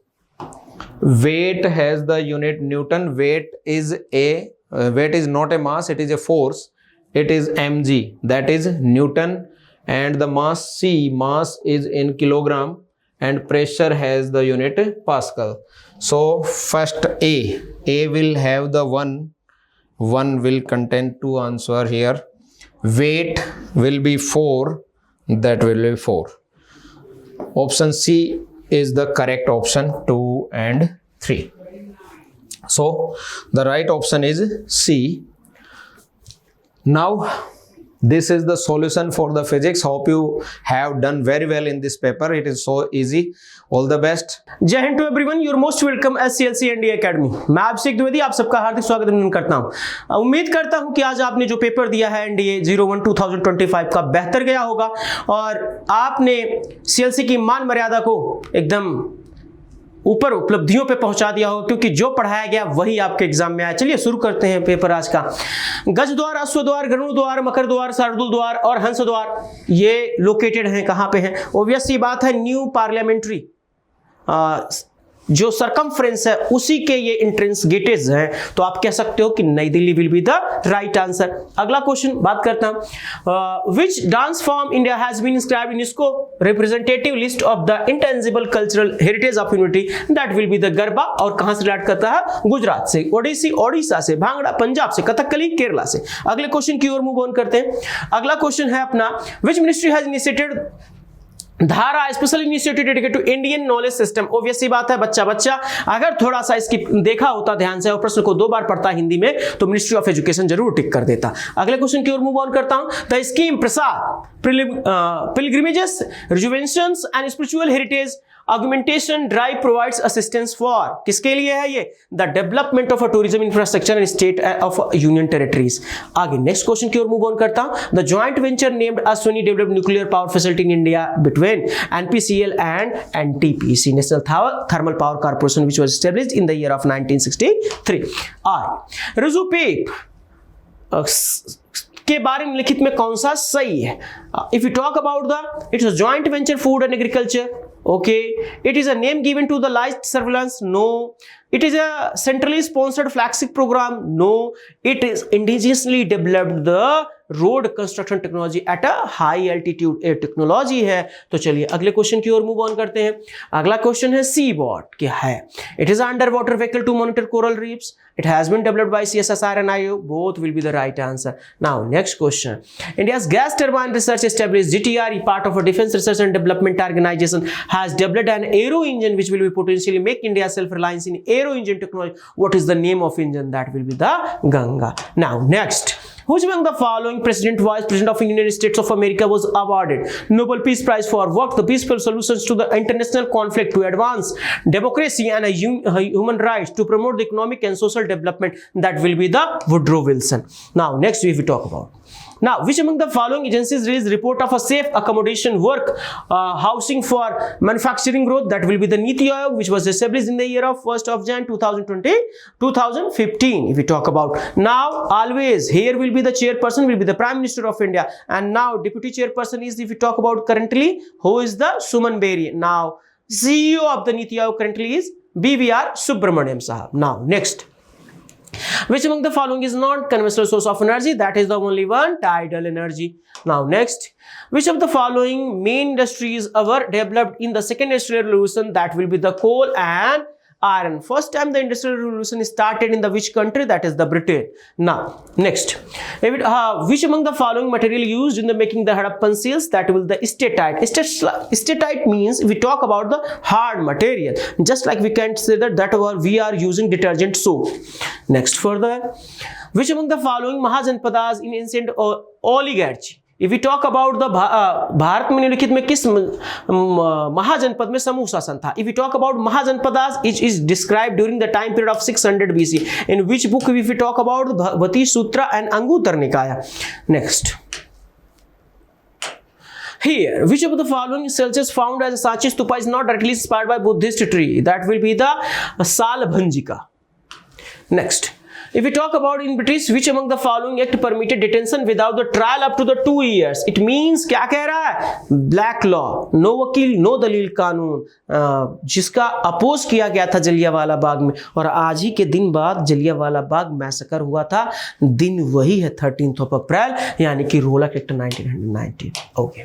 Weight has the unit Newton. Weight is not a mass, it is a force. It is mg, that is Newton. And the mass C, mass is in kilogram, and pressure has the unit Pascal. So first A will have the 1 will contain 2 answer here. Weight will be 4, that will be 4. Option C is the correct option, 2 and 3. So the right option is C. Now this is the solution for the physics. Hope you have done very well in this paper. It is so easy. All the best. Jai Hind to everyone, your most welcome SCLC NDA academy. मैं अभिषेक द्विवेदी आप सबका हार्दिक स्वागत करता हूं। उम्मीद करता हूं कि आज आपने जो पेपर दिया है एनडीए 01 2025 का बेहतर गया होगा और आपने CLC की मान मर्यादा को एकदम ऊपर उपलब्धियों पे पहुंचा दिया हो, क्योंकि जो पढ़ाया गया वही आपके एग्जाम में आया। चलिए शुरू करते हैं पेपर आज का। गज द्वार, अश्व द्वार, गरुड़ द्वार, मकर द्वार, शार्दुल द्वार और हंस द्वार ये लोकेटेड हैं, कहाँ पे हैं? ऑब्वियस ये बात है, न्यू पार्लियामेंट्री जो सरकमफ्रेंस है उसी के ये एंट्रेंस गेटेज हैं, तो आप कह सकते हो कि New Delhi will be the right answer. अगला क्वेश्चन बात करता हूं, which dance form India has been inscribed in UNESCO representative list of the intangible cultural heritage of humanity, that will be the garba. और कहां से रिलेट करता है? गुजरात से, ओडिसी ओडिशा से, भांगड़ा पंजाब से, कथकली केरला से। अगले क्वेश्चन की ओर मूव ऑन करते हैं। अगला क्वेश्चन है अपना, which ministry has initiated Dhara special initiative dedicated to Indian knowledge system. Obvious सी बात है, बच्चा अगर थोड़ा सा इसकी देखा होता ध्यान से और प्रश्न को 2 बार पढ़ता हिंदी में, तो मिनिस्ट्री ऑफ एजुकेशन जरूर टिक कर देता। अगले क्वेश्चन की ओर मूव ऑन करता हूं। The scheme Prasad pilgrimages, rejuvenations and spiritual heritage augmentation drive provides assistance for, किसके लिए है ये? The development of a tourism infrastructure in state of union territories. आगे नेक्स्ट क्वेश्चन की ओर मूव ऑन करता हूं। The joint venture named Ashwini developed nuclear power facility in India between NPCL and NTPC, National Thermal Power Corporation, which was established in the year of 1963. रिजुपेप के बारे में लिखित में कौन सा सही है? If you talk about it's a joint venture food and agriculture. Okay, it is a name given to the light surveillance. No. It is a centrally sponsored flagship program. No. It is indigenously developed the road construction technology at a high altitude air technology है। तो चलिए अगले question की ओर move on करते हैं। अगला question है सी बॉट क्या है? It is under water vehicle to monitor coral reefs. It has been developed by CSIR and IO. Both will be the right answer. Now, next question. India's Gas Turbine Research Established GTRE, part of a Defense Research and Development Organization, has developed an aero engine which will be potentially make India self-reliance in aero engine technology. What is the name of engine? That will be the Ganga. Now, next. Which among the following President, Vice President of United States of America was awarded Nobel Peace Prize for work the peaceful solutions to the international conflict, to advance democracy and human rights, to promote the economic and social development? That will be the Woodrow Wilson. Now, next we will talk about. Now, which among the following agencies released report of a safe accommodation work housing for manufacturing growth? That will be the Niti Aayog, which was established in the year of 1st of Jan 2015. If we talk about now, always here will be the chairperson will be the Prime Minister of India, and now deputy chairperson is, if we talk about currently, who is the Suman Beri. Now, CEO of the Niti Aayog currently is BVR Subramaniam Sahab. Now, next. Which among the following is non-conventional source of energy? That is the only one, tidal energy. Now, next. Which of the following main industries were developed in the second industrial revolution? That will be the coal and iron. First time the industrial revolution started in the which country? That is the Britain. Now, next. Which among the following material used in the making the Harappan seals? That will the statite. Statite means we talk about the hard material. Just like we can say that we are using detergent soap. Next, further. Which among the following Mahajanpadas in ancient oligarchy? If we talk about the Bharat में निम्नलिखित में किस महाजनपद में समूह शासन था? If we talk about Mahajanpadas, it is described during the time period of 600 BC. In which book if we talk about Bhagavati Sutra and Anguttara Nikaya? Next. Here, which of the following sculptures found as a Sanchi Stupa is not directly inspired by Buddhist tree? That will be the Salabhanjika. Next. If we talk about in British, which among the following act permitted detention without the trial up to the 2 years? It means क्या कह रहा है? Black law, no वकील, no दलील कानून, जिसका oppose किया गया था जलियांवाला बाग में, और आज ही के दिन बाद जलियांवाला बाग मैसेकर हुआ था। दिन वही है 13th of April, यानी कि Rowlatt act 1919. Okay.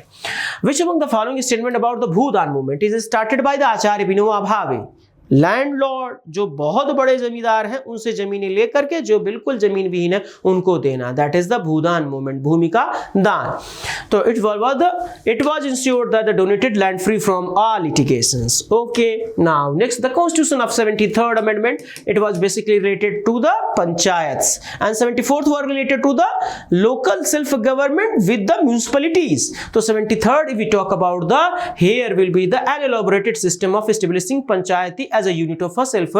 Which among the following statement about the Bhoodan movement is started by the Acharya Vinoba Bhave? Landlord जो बहुत बड़े जमींदार हैं उनसे जमीनें लेकर के जो बिल्कुल जमीन विहीन है उनको देना, that is the Bhoodan movement, भूमि का दान। तो it was insured that the donated land free from all litigations. Okay, now next, the constitution of 73rd amendment, it was basically related to the panchayats, and 74th were related to the local self government with the municipalities. तो 73rd if we talk about the, here will be the an elaborated system of establishing panchayati as a unit of a self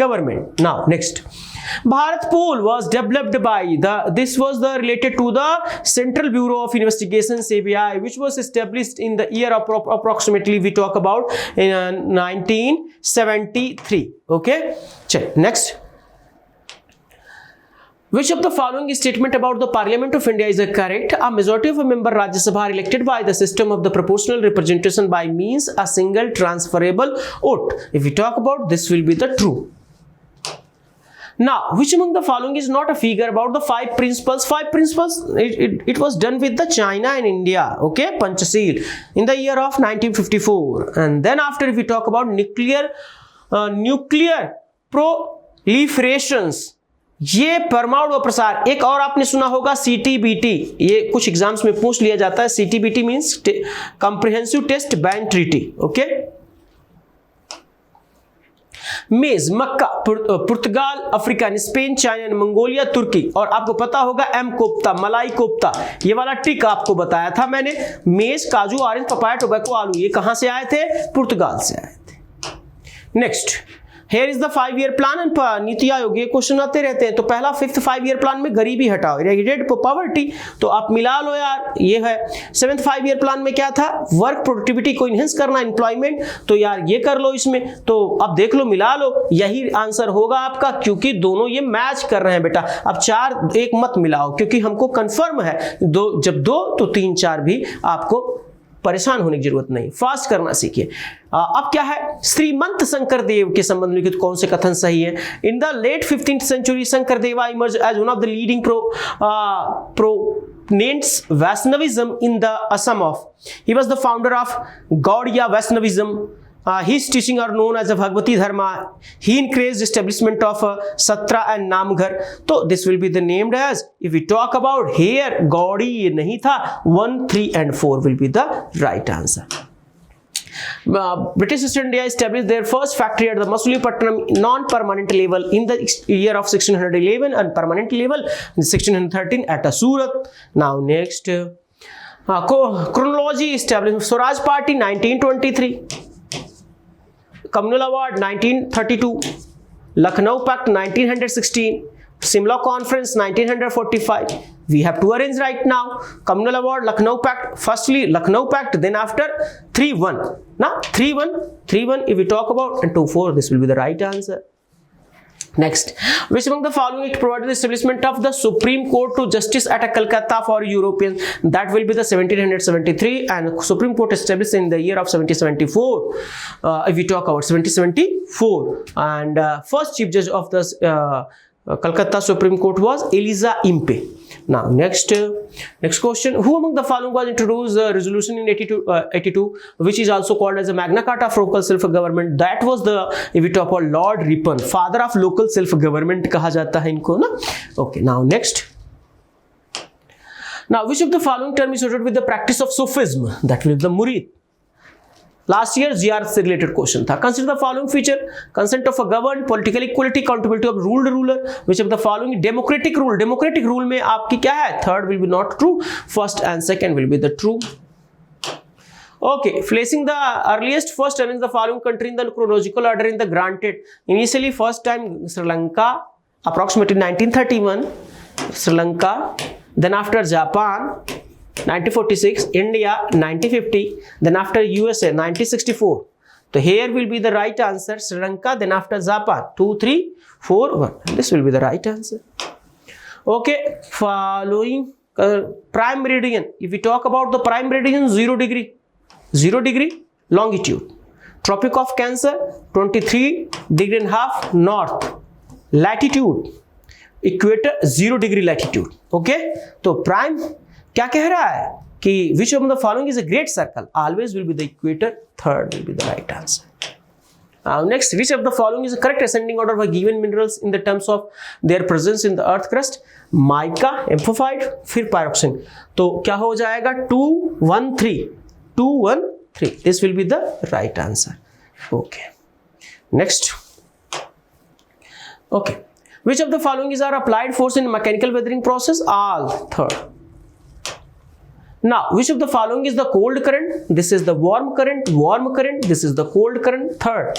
government. Now, next. Bharat Pool was developed by this was related to the Central Bureau of Investigation, CBI, which was established in the year of approximately we talk about in 1973. Okay, check. Next. Which of the following statement about the Parliament of India is correct? A majority of a member Rajya Sabha are elected by the system of the proportional representation by means a single transferable vote. If we talk about this will be the true. Now, which among the following is not a figure about the 5 principles? 5 principles, it was done with the China and India, okay, Panchasheel, in the year of 1954. And then after, if we talk about nuclear proliferations, ये परमाणु प्रसार, एक और आपने सुना होगा CTBT, ये कुछ एग्जाम्स में पूछ लिया जाता है। CTBT means comprehensive test ban treaty, okay. Maize, मक्का, Portugal, Africa, Spain, China, Mongolia, तुर्की, और आपको पता होगा एम कोफ्ता, मलाई कोफ्ता, ये वाला टिक आपको बताया था मैंने। मेज, काजू, ऑरेंज, पपाया, टोबैको, आलू, ये कहां से आए थे? पुर्तगाल से आए थे। Next, Here is the 5-year plan and NITI Aayog, ये क्वेश्चन आते रहते हैं। तो पहला 5th 5-year प्लान में गरीबी हटाओ, इरेडिकेट पॉवर्टी, तो आप मिला लो यार, ये है। 7th 5-year प्लान में क्या था? वर्क प्रोडक्टिविटी को इनहेंस करना, एम्प्लॉयमेंट, तो यार ये कर लो इसमें, तो अब देख लो, मिला लो, यही आंसर होगा आपका, क्योंकि दोनों ये मैच कर रहे हैं बेटा। अब 4 एक मत मिलाओ, क्योंकि हमको कंफर्म है जब 2 तो 3 4 भी आपको परेशान होने की जरूरत नहीं, फास्ट करना सीखिए। अब क्या है? श्रीमंत शंकरदेव के संबंध में कौन से कथन सही है? In the late 15th century Sankardeva emerge as one of the leading names Vaishnavism in the Assam of. He was the founder of Gaudiya Vaishnavism. His teaching are known as the Bhagavati Dharma. He encouraged establishment of Satra and Namghar. So this will be the named as, if we talk about here, Gaudi ये नहीं था, 1, 3 and 4 will be the right answer. British East India established their first factory at the Masulipatam non-permanent level in the year of 1611 and permanent level in 1613 at Surat. Now next, chronology established Swaraj Party 1923, Communal Award 1932, Lucknow Pact 1916, Simla Conference 1945. We have to arrange right now. Communal Award, Lucknow Pact. Firstly, Lucknow Pact, then after 3-1. Now 3-1 if we talk about, and 2-4, this will be the right answer. Next, which among the following provided the establishment of the Supreme Court to justice at Calcutta for Europeans? That will be the 1773, and Supreme Court established in the year of 1774. If we talk about 1774, and first chief judge of the Calcutta Supreme Court was Eliza Impe. Now next question, who among the following was introduced resolution in 82, which is also called as a Magna Carta of local self-government? That was the, if we talk about Lord Ripon, father of local self-government कहा जाता है इनको ना. Okay, now next. Now which of the following term is associated with the practice of Sufism? That will be the Murid. Last year GR से related question था. Consider the following feature: consent of a governed, political equality, accountability of ruled ruler. Which of the following democratic rule? Democratic rule में आपकी क्या है? Third will be not true. First and second will be the true. Okay, placing the earliest first arrange the following country in the chronological order in the granted. Initially, first time Sri Lanka, approximately 1931. Sri Lanka, then after Japan. 1946, India 1950, then after USA 1964. So here will be the right answer, Sri Lanka, then after Japan 2, 3, 4, 1. This will be the right answer. Okay, following prime meridian. If we talk about the prime meridian, 0 degree longitude. Tropic of Cancer 23.5 north. Latitude, equator 0 degree latitude. Okay, so prime क्या कह रहा है कि which of the following is a great circle? Always will be the equator. Third will be the right answer. Next, which of the following is the correct ascending order for given minerals in the terms of their presence in the earth crust? Mica, amphiphite, फिर pyroxene. तो क्या हो जाएगा? 2, 1, 3. 2, 1, 3. This will be the right answer. Okay. Next. Okay. Which of the following is our applied force in mechanical weathering process? All. Third. Now, which of the following is the cold current? This is the warm current, this is the cold current. Third.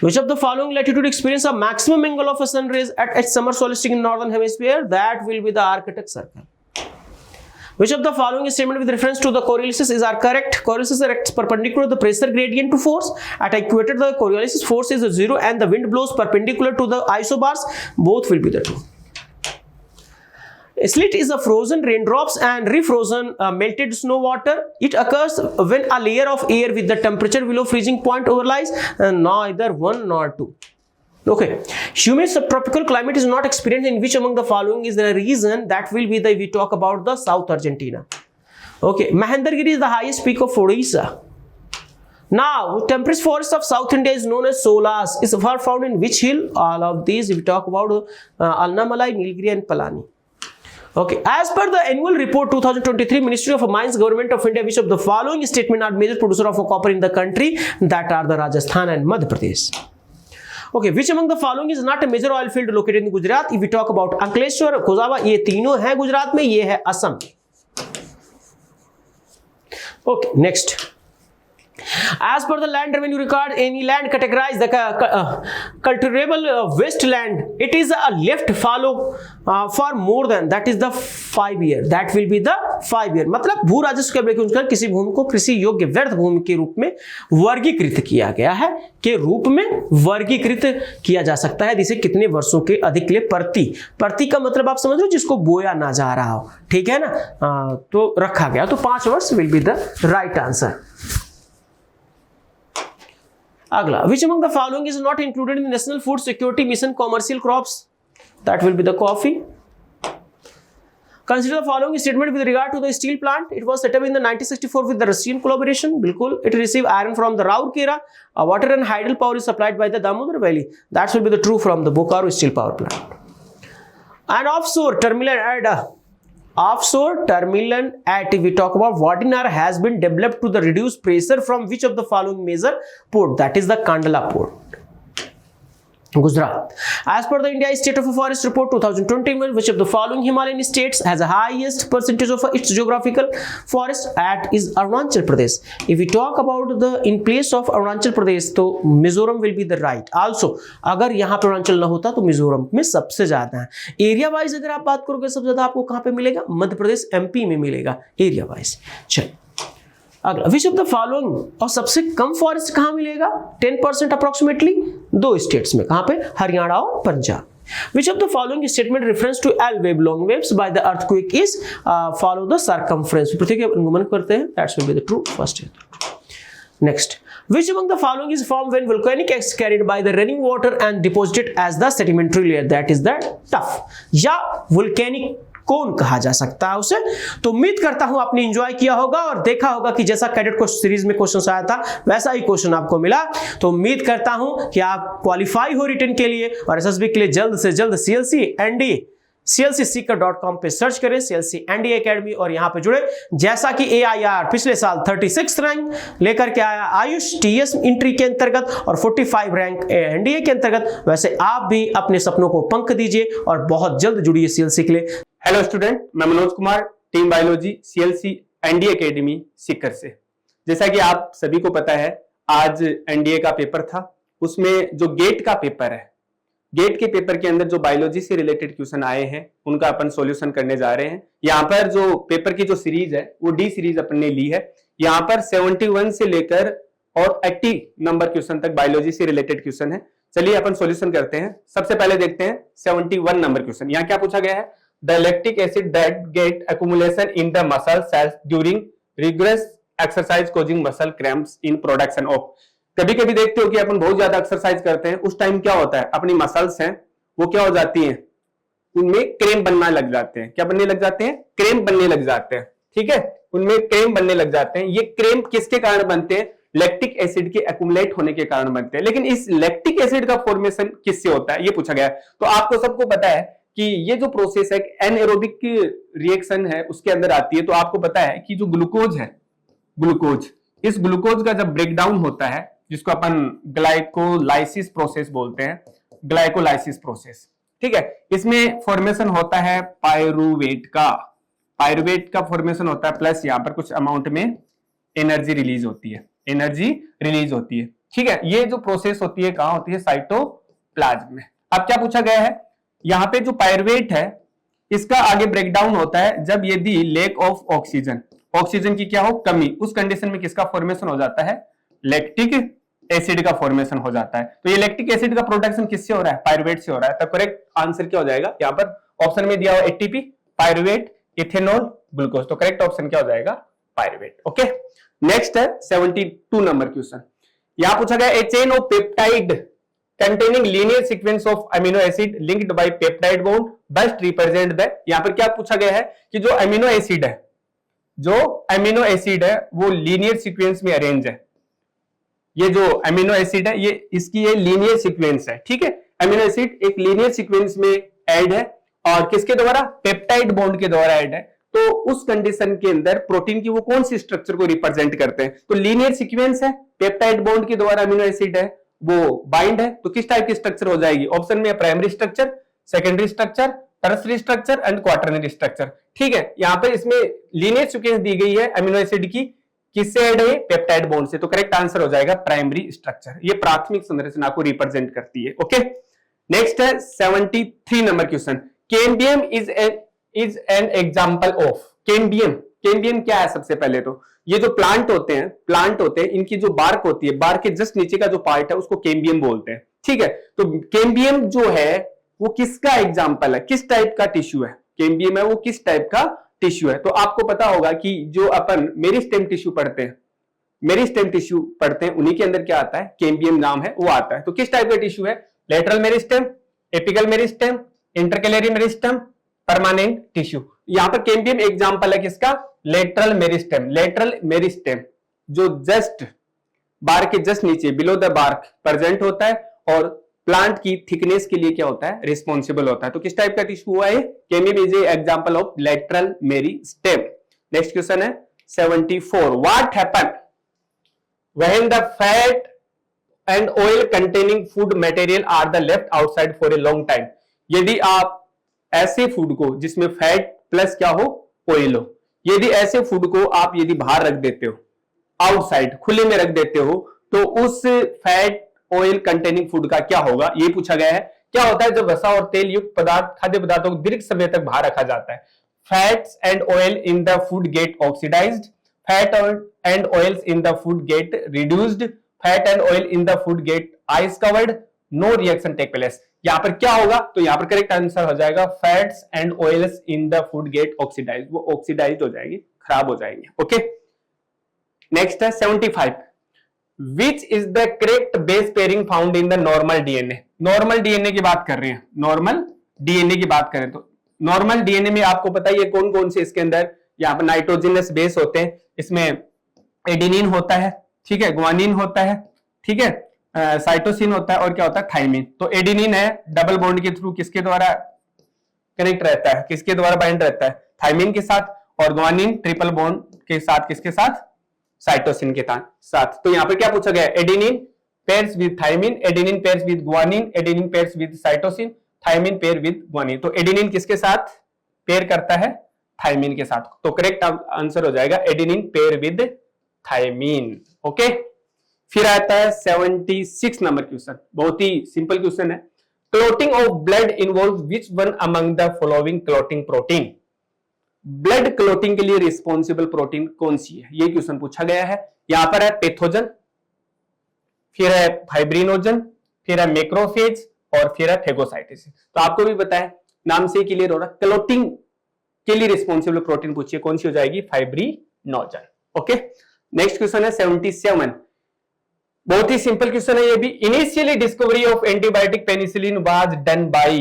Which of the following latitude experience a maximum angle of a sun rays at summer solstice in northern hemisphere? That will be the Arctic Circle. Which of the following statement with reference to the Coriolis is are correct? Coriolis acts perpendicular to the pressure gradient to force. At equator, the Coriolis force is 0 and the wind blows perpendicular to the isobars. Both will be the true. A slit is a frozen raindrops and refrozen melted snow water. It occurs when a layer of air with the temperature below freezing point overlies, neither 1 nor 2. Okay, humid subtropical climate is not experienced in which among the following is the reason? That will be the, we talk about the South Argentina. Okay, Mahendragiri is the highest peak of Odisha. Now, temperate forest of South India is known as Solas. Is found in which hill? All of these, if we talk about Annamalai, Nilgiri and Palani. Okay, as per the annual report 2023 Ministry of Mines Government of India, which of the following statement are major producer of copper in the country? That are the Rajasthan and Madhya Pradesh. Okay, which among the following is not a major oil field located in Gujarat? If we talk about Ankleshwar, Kozawa, ये तीनों हैं गुजरात में, ये है Assam. Okay, next. As per the land revenue record, any land categorized the cultivable wasteland, it is a left follow for more than, that is the 5 year. That will be the 5 year. मतलब भू राजस्व के अनुसार किसी भूमि को कृषि योग्य व्यर्थ भूमि के रूप में वर्गीकृत किया गया है, के रूप में वर्गीकृत किया जा सकता है जिसे कितने वर्षों के अधिक लिए प्रति का मतलब आप समझ लो जिसको बोया ना जा रहा हो, ठीक है ना, तो रखा गया, तो 5 वर्ष will be the right answer. अगला, which among the following is not included in the National Food Security Mission commercial crops? That will be the coffee. Consider the following statement with regard to the steel plant. It was set up in the 1964 with the Russian collaboration. बिल्कुल. It received iron from the Rourkela. Water and hydel power is supplied by the Damodar Valley. That will be the true from the Bokaro steel power plant. And offshore terminal at we talk about Vadinar has been developed to the reduced pressure from which of the following major port? That is the Kandla port, Gujarat. As per the India State of Forest Report 2021, which of the following Himalayan states has the highest percentage of its geographical forest? At is Arunachal Pradesh. If we talk about the in place of Arunachal Pradesh, तो Mizoram will be the right. Also, अगर यहाँ पे अरुणाचल ना होता तो मिजोरम में सबसे ज्यादा है. एरिया वाइज अगर आप बात करोगे सबसे ज्यादा आपको कहाँ पे मिलेगा? मध्य प्रदेश, एमपी में मिलेगा एरिया वाइज. चल अगला, विच ऑफ द फॉलोइंग और सबसे कम फॉरेस्ट कहां मिलेगा? 10% अप्रोक्सीमेटली 2 स्टेट्स में. कहां पे? हरियाणा और Punjab. Which of the following statement reference to L wave long waves by the earthquake is follow the circumference? पृथ्वी के अनुगमन करते हैं. That will be the true. First is the true. Next, which among the following is formed when volcanic ash carried by the running water and deposited as the sedimentary layer? That is the tuff. या volcanic कौन कहा जा सकता है उसे? तो उम्मीद करता हूं आपने एंजॉय किया होगा और देखा होगा कि जैसा कैडेट को सीरीज में क्वेश्चन आया था वैसा ही क्वेश्चन आपको मिला. तो उम्मीद करता हूं कि आप क्वालिफाई हो रिटन के लिए और एसएसबी के लिए जल्द से जल्द clcseeker.com पे सर्च करें CLC NDA एकेडमी और यहां पे जुड़े. जैसा कि AIR पिछले साल 36 रैंक लेकर के आया आयुष TS इंट्री के अंतर्गत और 45 रैंक NDA के अंतर्गत, वैसे आप भी अपने सपनों को पंख दीजिए और बहुत जल्द जुड़िए CLC के लिए. हेलो स्टूडेंट, मैं Manoj Kumar, team biology CLC NDA academy Sikar से. जैसा कि आप सभी को पता है, आज NDA का पेपर था. उसमें जो गेट का पेपर है, गेट के पेपर के अंदर जो बायोलॉजी से रिलेटेड क्वेश्चन आए हैं उनका अपन सॉल्यूशन करने जा रहे हैं. यहाँ पर जो पेपर की जो सीरीज है वो D सीरीज अपन ने ली है. यहाँ पर 71 से लेकर और 80 नंबर क्वेश्चन तक बायोलॉजी से रिलेटेड क्वेश्चन है. चलिए अपन सॉल्यूशन करते हैं. सबसे पहले देखते हैं 71 नंबर क्वेश्चन. यहाँ क्या पूछा गया है? The lactic acid that get accumulation in the muscle cells during rigorous exercise causing muscle cramps in production of. कभी कभी देखते हो कि अपन बहुत ज्यादा एक्सरसाइज करते हैं, उस टाइम क्या होता है, अपनी मसल्स हैं वो क्या हो जाती हैं, उनमें क्रेम्प बनना लग जाते हैं. क्या बनने लग जाते हैं? क्रेम्प बनने लग जाते हैं. ठीक है, उनमें क्रेम्प बनने लग जाते हैं. ये क्रेम्प किसके कारण बनते हैं? लैक्टिक एसिड के एक्युमुलेट होने के कारण बनते हैं. लेकिन इस लैक्टिक एसिड का फॉर्मेशन किससे होता है ये पूछा गया है. तो आपको सबको पता है कि ये जो प्रोसेस है एनएरोबिक रिएक्शन है उसके अंदर आती है. तो आपको पता है कि जो ग्लूकोज है, ग्लूकोज, इस ग्लूकोज का जब ब्रेकडाउन होता है जिसको अपन ग्लाइकोलाइसिस प्रोसेस बोलते हैं, ग्लाइकोलाइसिस प्रोसेस. ठीक है, इसमें फॉर्मेशन होता है पायरुवेट का. पायरुवेट का फॉर्मेशन होता है प्लस यहाँ पर कुछ अमाउंट में एनर्जी रिलीज होती है, एनर्जी रिलीज होती है. ठीक है, ये जो प्रोसेस होती है कहां होती है? साइटोप्लाज्म में. अब क्या पूछा गया है? यहाँ पे जो पायरुवेट है इसका आगे ब्रेकडाउन होता है जब यदि लेक ऑफ ऑक्सीजन, ऑक्सीजन की क्या हो? कमी. उस कंडीशन में किसका फॉर्मेशन हो जाता है? लैक्टिक एसिड का फॉर्मेशन हो जाता है. तो ये लैक्टिक एसिड का प्रोडक्शन किससे हो रहा है? पायरुवेट से हो रहा है. तो करेक्ट आंसर क्या हो जाएगा? यहाँ पर ऑप्शन में दिया हुआ एटीपी, पायरुवेट, इथेनॉल, ग्लूकोज. तो करेक्ट ऑप्शन क्या हो जाएगा? पायरुवेट. ओके, नेक्स्ट है 72 नंबर क्वेश्चन. यहां पूछा गया a chain of peptide containing linear sequence of amino acid linked by peptide bond best represent the. यहां पर क्या पूछा गया है कि जो अमीनो एसिड है, जो अमीनो एसिड है वो लीनियर सीक्वेंस में अरेंज है. ये जो अमीनो एसिड है ये इसकी ये लीनियर सीक्वेंस है. ठीक है, अमीनो एसिड एक लीनियर सीक्वेंस में ऐड है और किसके द्वारा? पेप्टाइड बॉन्ड के द्वारा ऐड है. तो उस कंडीशन के अंदर प्रोटीन की वो कौन सी स्ट्रक्चर को रिप्रेजेंट करते हैं? तो लीनियर सीक्वेंस है, पेप्टाइड बॉन्ड के द्वारा अमीनो एसिड है, वो बाइंड है. तो किस टाइप की स्ट्रक्चर हो जाएगी? ऑप्शन में primary structure, secondary structure, tertiary structure and quaternary structure. ठीक है, यहां पे इसमें लीनियर सीक्वेंस दी गई है अमीनो एसिड की, किससे ऐड है? पेप्टाइड बॉन्ड से. तो करेक्ट आंसर हो जाएगा प्राइमरी स्ट्रक्चर. ये प्राथमिक संरचना को रिप्रेजेंट करती है. ओके, नेक्स्ट है 73 number question. Cambium is an example of. Cambium, cambium क्या है? सबसे पहले तो ये जो प्लांट होते हैं इनकी जो बार्क होती है, बार्क के जस्ट नीचे का जो पार्ट है उसको कैम्बियम बोलते हैं. ठीक है, तो कैम्बियम जो है वो किसका एग्जांपल है? किस टाइप का टिश्यू है? कैम्बियम है वो किस टाइप का टिश्यू है? तो आपको पता होगा कि जो अपन मेरिस्टेम टिश्यू पढ़ते हैं, मेरिस्टेम टिश्यू पढ़ते हैं, उन्हीं के अंदर क्या आता है? कैम्बियम नाम है वो आता है. तो किस टाइप का टिश्यू है? Lateral meristem, apical meristem, intercalary meristem, permanent tissue. यहां पर कैम्बियम एग्जांपल है किसका, लेटरल मेरिस्टेम। लेटरल मेरिस्टेम जो जस्ट बार्क के जस्ट नीचे बिलो द बार्क प्रेजेंट होता है और प्लांट की थिकनेस के लिए क्या होता है, रिस्पॉन्सिबल होता है। तो किस टाइप का टिश्यू हुआ है, cambium is example of lateral meristem. Next question है 74, what happen when the fat and oil containing food material are the left outside for a long time. यदि आप ऐसे फूड को जिसमें फैट प्लस क्या हो, ऑयल हो, यदि ऐसे फूड को आप यदि बाहर रख देते हो, आउटसाइड खुले में रख देते हो, तो उस फैट ऑयल कंटेनिंग फूड का क्या होगा, ये पूछा गया है। क्या होता है जब वसा और तेल युक्त पदार्थ खाद्य पदार्थों को दीर्घ समय तक बाहर रखा जाता है, fats and oil in the food get oxidised, fat and oils in the food get reduced, fat and oil in the food get ice covered, no reaction take place. यहां पर क्या होगा, तो यहां पर करेक्ट आंसर हो जाएगा fats and oils in the food get oxidise, वो ऑक्सीडाइज हो जाएगी, खराब हो जाएंगे। ओके, नेक्स्ट है 75, which is the correct base pairing found in the normal DNA. Normal DNA की बात कर रहे हैं, नॉर्मल डीएनए की बात करें तो नॉर्मल डीएनए में आपको पता ही है कौन कौन से इसके अंदर यहाँ पर नाइट्रोजनस बेस होते हैं, इसमें एडेनिन होता है, ठीक है, ग्वानिन होता है, ठीक है, साइटोसिन होता है और क्या होता है, थाइमिन। तो एडेनिन है डबल बॉन्ड के थ्रू किसके द्वारा कनेक्ट रहता है, किसके द्वारा बाइंड रहता है, थाइमिन के साथ, और ग्वानिन ट्रिपल बॉन्ड के साथ किसके साथ, साइटोसिन के साथ। तो यहां पर क्या पूछा गया, adenine pairs with thymine, adenine pairs with guanine, adenine pairs with cytosine, thymine pair with guanine. तो एडेनिन किसके साथ पेयर करता है, थाइमिन के साथ। तो करेक्ट आंसर हो जाएगा adenine pair with thymine. Okay, फिर आता है 76 नंबर क्वेश्चन, बहुत ही सिंपल क्वेश्चन है। Clotting of blood involve which one among the following clotting protein. Blood clotting के लिए रिस्पॉन्सिबल प्रोटीन कौन सी है, ये क्वेश्चन पूछा गया है। यहां पर है पैथोजन, फिर है फाइब्रिनोजन, फिर है मैक्रोफेज और फिर है फेगोसाइटिस। तो आपको भी पता है, नाम से क्लियर हो रहा, क्लॉटिंग के लिए रिस्पॉन्सिबल प्रोटीन पूछिए कौन सी हो जाएगी, फाइब्रिनोजन। ओके, नेक्स्ट क्वेश्चन है 77, बहुत ही सिंपल क्वेश्चन है ये भी। Initially discovery of antibiotic penicillin was done by,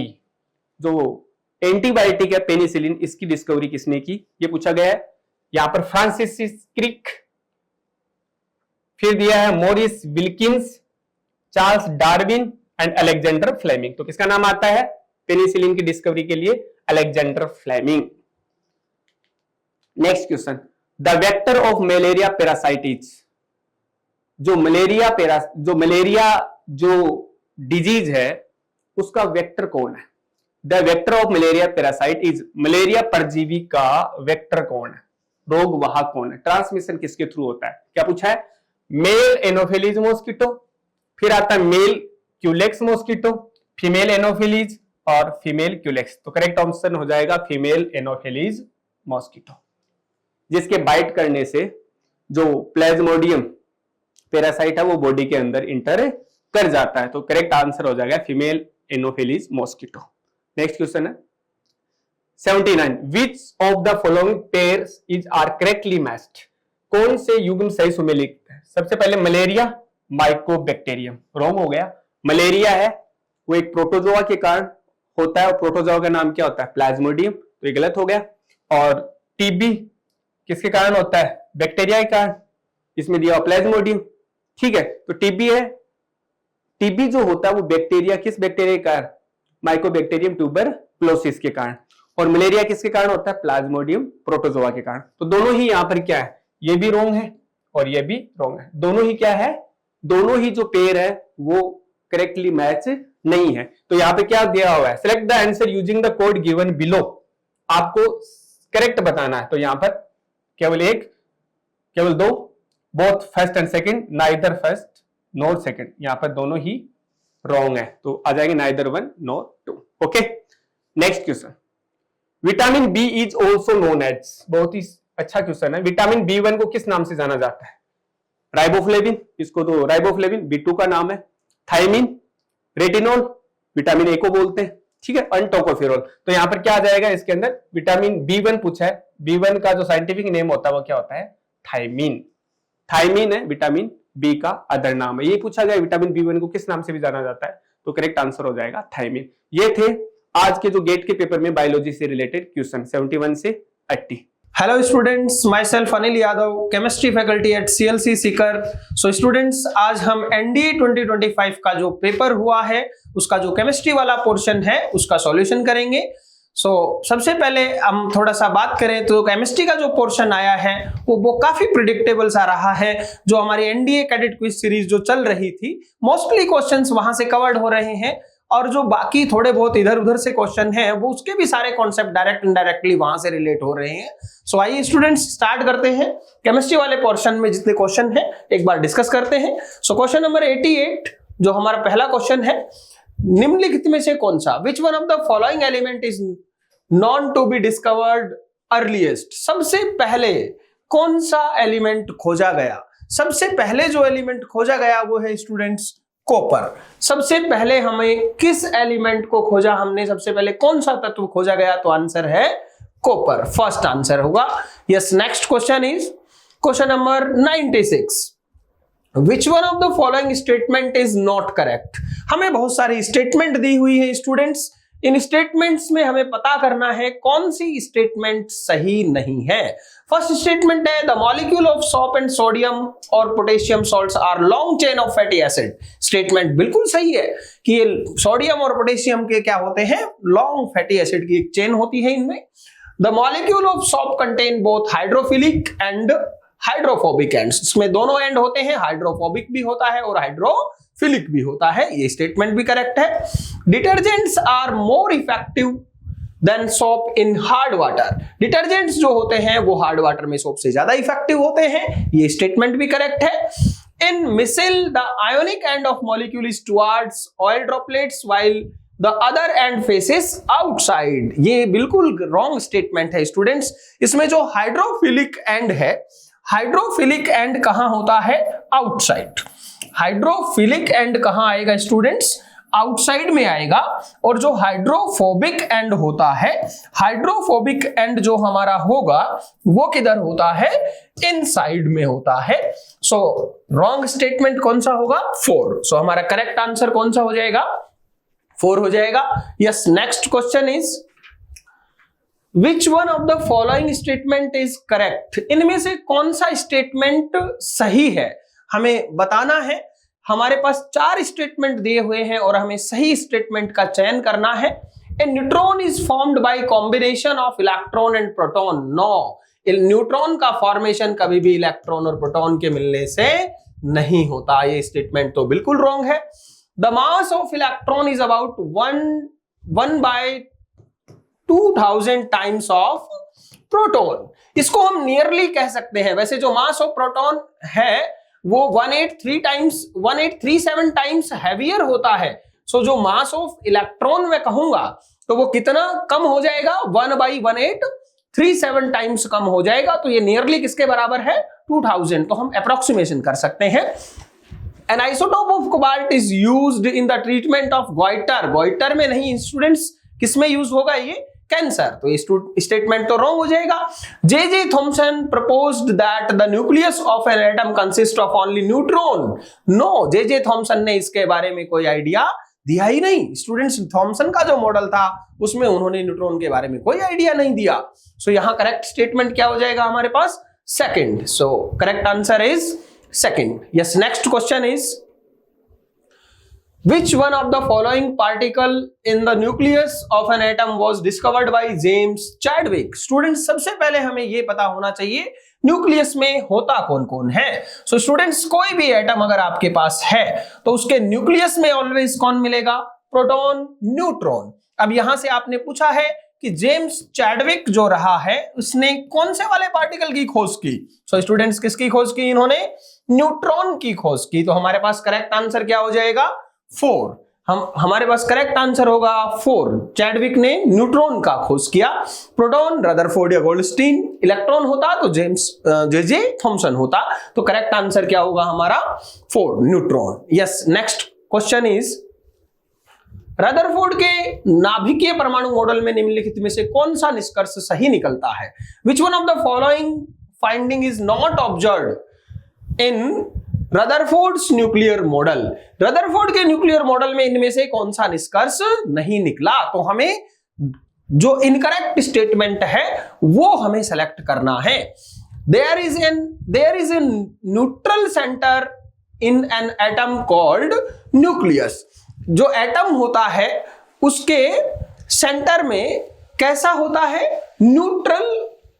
जो एंटीबायोटिक है पेनिसिलिन, इसकी डिस्कवरी किसने की, ये पूछा गया है। यहां पर फ्रांसिस क्रिक, फिर दिया है Maurice Wilkins, Charles Darwin and Alexander Fleming. तो किसका नाम आता है पेनिसिलिन की डिस्कवरी के लिए, Alexander Fleming. Next question, the vector of malaria parasites. जो मलेरिया जो डिजीज है उसका वेक्टर कौन है, the vector of malaria parasite is, malaria परजीवी का वेक्टर कौन है, रोग वाहक कौन है, ट्रांसमिशन किसके थ्रू होता है। क्या पूछा है, मेल एनोफिलीज मॉस्किटो, फिर आता है male Culex mosquito, female Anopheles और फीमेल क्यूलेक्स। तो करेक्ट आंसर हो जाएगा फीमेल एनोफिलीज मॉस्किटो, जिसके बाइट करने से जो प्लाज्मोडियम पैरासाइट है वो बॉडी के अंदर इंटर कर जाता है। तो करेक्ट आंसर हो जाएगा female Anopheles mosquito. Next question है 79, which of the following pairs is are correctly matched. कौन से युग्म सही सुमेलित है। सबसे पहले मलेरिया माइकोबैक्टीरियम, रॉन्ग हो गया। मलेरिया है वो एक प्रोटोजोआ के कारण होता है और प्रोटोजोआ का नाम क्या होता है, प्लाज्मोडियम, तो ये गलत हो गया। और टीबी किसके कारण होता है, बैक्टीरिया के कारण, इसमें दिया प्लाज्मोडियम, ठीक है। तो टीबी है, टीबी जो होता है वो बैक्टीरिया, किस बैक्टीरिया के कारण, माइकोबैक्टीरियम ट्यूबरक्लोसिस के कारण। और मलेरिया किसके कारण होता है, प्लाज्मोडियम प्रोटोजोआ के कारण। तो दोनों ही यहां पर क्या है, ये भी रॉन्ग है और ये भी रॉन्ग है। दोनों ही क्या है, दोनों ही जो पेयर है वो करेक्टली मैच नहीं है। तो यहां पे क्या दिया हुआ है, select the answer using the code given below. आपको करेक्ट बताना है। तो यहां पर केवल एक, केवल दो, both first and second, neither first nor second, यहां पर दोनों ही रॉन्ग है। तो आ जाएंगे neither one nor two. Okay, next question, vitamin B is also known as, बहुत ही अच्छा क्वेश्चन है। विटामिन बी1 को किस नाम से जाना जाता है, राइबोफ्लेविन, इसको तो राइबोफ्लेविन, बी2 का नाम है थाइमिन, रेटिनोल, विटामिन ए को बोलते हैं, ठीक है, अनटोकोफेरोल। तो यहां पर क्या आ जाएगा, इसके अंदर विटामिन बी1 पूछा है, बी1 का जो साइंटिफिक नेम होता है वो क्या होता है, थाइमिन। थाइमिन है विटामिन बी का अदर नाम है। ये पूछा गया विटामिन बी1 को किस नाम से भी जाना जाता है, तो करेक्ट आंसर हो जाएगा थाइमिन। ये थे आज के जो गेट के पेपर में बायोलॉजी से रिलेटेड क्वेश्चन 71 से 80। Hello students, my self Anil Yadav, chemistry faculty at CLC Sikar. So students, आज हम NDA 2025 का जो पेपर हुआ है उसका जो केमिस्ट्री वाला पोर्शन है उसका सॉल्यूशन करेंगे। सबसे पहले हम थोड़ा सा बात करें तो केमिस्ट्री का जो पोर्शन आया है वो काफी प्रिडिक्टेबल सा रहा है। जो हमारी NDA कैडेट क्विज सीरीज जो चल रही थी, मोस्टली क्वेश्चंस वहां से कवर्ड हो रहे हैं, और जो बाकी थोड़े बहुत इधर उधर से क्वेश्चन हैं वो उसके भी सारे कॉन्सेप्ट डायरेक्ट इनडायरेक्टली वहां से रिलेट हो रहे हैं। सो आइए स्टूडेंट्स स्टार्ट करते हैं। केमिस्ट्री वाले पोर्शन में जितने क्वेश्चन हैं एक बार डिस्कस करते हैं। क्वेश्चन नंबर 88 जो हमारा पहला क्वेश्चन है, निम्नलिखित में से कौन सा, which one of the following element is known to be discovered earliest. सबसे पहले कौन सा एलिमेंट खोजा गया? सबसे पहले जो एलिमेंट खोजा गया वो है स्टूडेंट्स कॉपर। सबसे पहले हमें किस एलिमेंट को खोजा हमने, सबसे पहले कौन सा तत्व खोजा गया? तो आंसर है कॉपर, फर्स्ट आंसर होगा। Yes, next question is question number 96। Which one of the following statement is not correct. हमें बहुत सारी स्टेटमेंट दी हुई है स्टूडेंट्स, इन स्टेटमेंट्स में हमें पता करना है कौन सी स्टेटमेंट सही नहीं है। फर्स्ट स्टेटमेंट है the molecule of soap and sodium और potassium salts are long chain of fatty acid. Statement बिल्कुल सही है कि ये सोडियम और पोटेशियम के क्या होते हैं, लॉन्ग फैटी एसिड की एक चेन होती है इनमें। The molecule of soap contain both hydrophilic and hydrophobic ends. इसमें दोनों एंड होते हैं, हाइड्रोफोबिक भी होता है और हाइड्रोफिलिक भी होता है, ये स्टेटमेंट भी करेक्ट है। Detergents are more effective than soap in hard water. Detergents जो होते हैं वो हार्ड वाटर में सोप से ज्यादा इफेक्टिव होते हैं, ये स्टेटमेंट भी करेक्ट है। In micelle the ionic end of molecule is towards oil droplets while the other end faces outside. ये बिल्कुल रॉन्ग स्टेटमेंट है स्टूडेंट्स। इसमें जो हाइड्रोफिलिक एंड है, हाइड्रोफिलिक एंड कहां होता है? आउटसाइड। हाइड्रोफिलिक एंड कहां आएगा स्टूडेंट्स? आउटसाइड में आएगा। और जो हाइड्रोफोबिक एंड होता है, हाइड्रोफोबिक एंड जो हमारा होगा वो किधर होता है? इनसाइड में होता है। सो रॉन्ग स्टेटमेंट कौन सा होगा? 4। सो हमारा करेक्ट आंसर कौन सा हो जाएगा? 4 हो जाएगा। Yes, next question is which one of the following statement is correct. इनमें से कौन सा स्टेटमेंट सही है हमें बताना है। हमारे पास 4 स्टेटमेंट दिए हुए हैं और हमें सही स्टेटमेंट का चयन करना है। A neutron is formed by combination of electron and proton. No, neutron का फॉर्मेशन कभी भी इलेक्ट्रॉन और प्रोटॉन के मिलने से नहीं होता, ये स्टेटमेंट तो बिल्कुल रॉन्ग है। The mass of electron is about 1/2000 times of proton. इसको हम नियरली कह सकते हैं। वैसे जो मास ऑफ प्रोटॉन है वो 1837 टाइम्स हैवियर होता है। सो जो मास ऑफ इलेक्ट्रॉन में कहूंगा तो वो कितना कम हो जाएगा? 1/1837 टाइम्स कम हो जाएगा। तो ये नियरली किसके बराबर है? 2000। तो हम अप्रोक्सीमेशन कर सकते हैं। N isotope of cobalt is used in the treatment of goitre. Goitre में नहीं स्टूडेंट्स, किसमें यूज होगा ये? कैंसर। तो ये स्टेटमेंट तो रॉन्ग हो जाएगा। J.J. Thomson proposed that the nucleus of an atom consists of only neutron. No, J.J. Thomson ने इसके बारे में कोई आइडिया दिया ही नहीं। स्टूडेंट्स, थॉमसन का जो मॉडल था उसमें उन्होंने न्यूट्रॉन के बारे में कोई आइडिया नहीं दिया। सो यहां करेक्ट स्टेटमेंट क्या हो जाएगा हमारे पास? Second. So correct answer is second. Yes, next question is which one of the following particle in the nucleus of an atom was discovered by James Chadwick? Students, सबसे पहले हमें यह पता होना चाहिए न्यूक्लियस में होता कौन कौन है। सो स्टूडेंट्स, कोई भी एटम अगर आपके पास है तो उसके न्यूक्लियस में ऑलवेज कौन मिलेगा? Proton, neutron. अब यहां से आपने पूछा है कि जेम्स चैडविक जो रहा है उसने कौन से वाले पार्टिकल की खोज की। सो स्टूडेंट्स, किसकी खोज की? इन्होंने न्यूट्रॉन की खोज की। तो हमारे पास करेक्ट आंसर क्या हो जाएगा? 4। हमारे पास करेक्ट आंसर होगा 4। चैडविक ने न्यूट्रॉन का खोज किया। प्रोटॉन रदरफोर्ड या गोल्डस्टीन, इलेक्ट्रॉन होता तो जेम्स J.J. थॉमसन होता। तो करेक्ट आंसर क्या होगा हमारा? 4, neutron. Yes, next question is Rutherford के नाभिकीय परमाणु मॉडल में निम्नलिखित में से कौन सा निष्कर्ष सही निकलता है? विच one of the following finding is not observed in Rutherford's nuclear model, Rutherford के न्यूक्लियर मॉडल में इनमें से कौन सा निष्कर्ष नहीं निकला, तो हमें जो इनकरेक्ट स्टेटमेंट है वो हमें सेलेक्ट करना है। There is an neutral centre in an atom called nucleus. जो एटम होता है उसके सेंटर में कैसा होता है, न्यूट्रल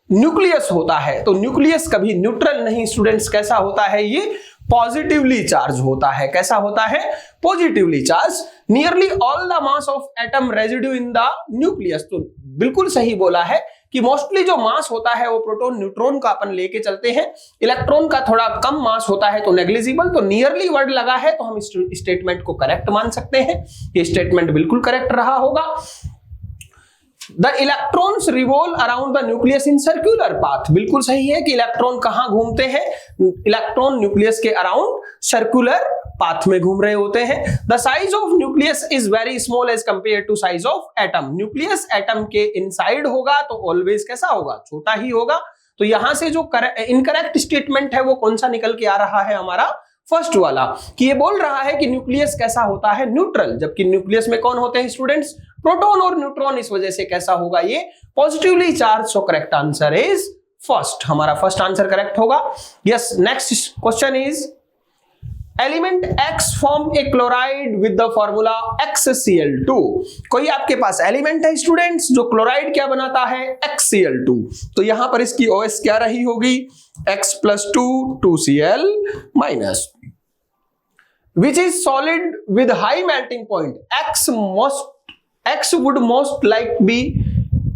न्यूक्लियस होता है। तो न्यूक्लियस कभी न्यूट्रल नहीं स्टूडेंट्स, कैसा होता है, ये पॉजिटिवली चार्ज होता है। कैसा होता है, positively charge. Nearly all the mass of atom residue in the nucleus. तो बिल्कुल सही बोला है कि मोस्टली जो मास होता है वो प्रोटॉन न्यूट्रॉन का अपन लेके चलते हैं, इलेक्ट्रॉन का थोड़ा कम मास होता है तो नेग्लिजिबल। तो नियरली वर्ड लगा है तो हम इस स्टेटमेंट को करेक्ट मान सकते हैं। ये स्टेटमेंट बिल्कुल करेक्ट रहा होगा। The electrons revolve around the nucleus in circular path। बिल्कुल सही है कि इलेक्ट्रॉन कहां घूमते हैं, इलेक्ट्रॉन न्यूक्लियस के अराउंड सर्कुलर पाथ में घूम रहे होते हैं। The size of nucleus is very small as compared to size of atom। Nucleus atom के इनसाइड होगा तो ऑलवेज कैसा होगा, छोटा ही होगा। तो यहां से जो इनकरेक्ट स्टेटमेंट है वो कौन सा निकल के आ रहा है, हमारा फर्स्ट वाला, कि ये बोल रहा है कि न्यूक्लियस कैसा होता है, न्यूट्रल। जबकि न्यूक्लियस में कौन होते हैं स्टूडेंट्स, प्रोटॉन और न्यूट्रॉन। इस वजह से कैसा होगा, ये positively charge. So correct answer is first, हमारा फर्स्ट आंसर करेक्ट होगा। Yes, next question is element X form A chloride with the formula XCl2। कोई आपके पास एलिमेंट है स्टूडेंट्स जो क्लोराइड क्या बनाता है, XCl2। तो यहां पर इसकी OS क्या रही होगी, X+2 2Cl minus, which is solid with high melting point। X would most like be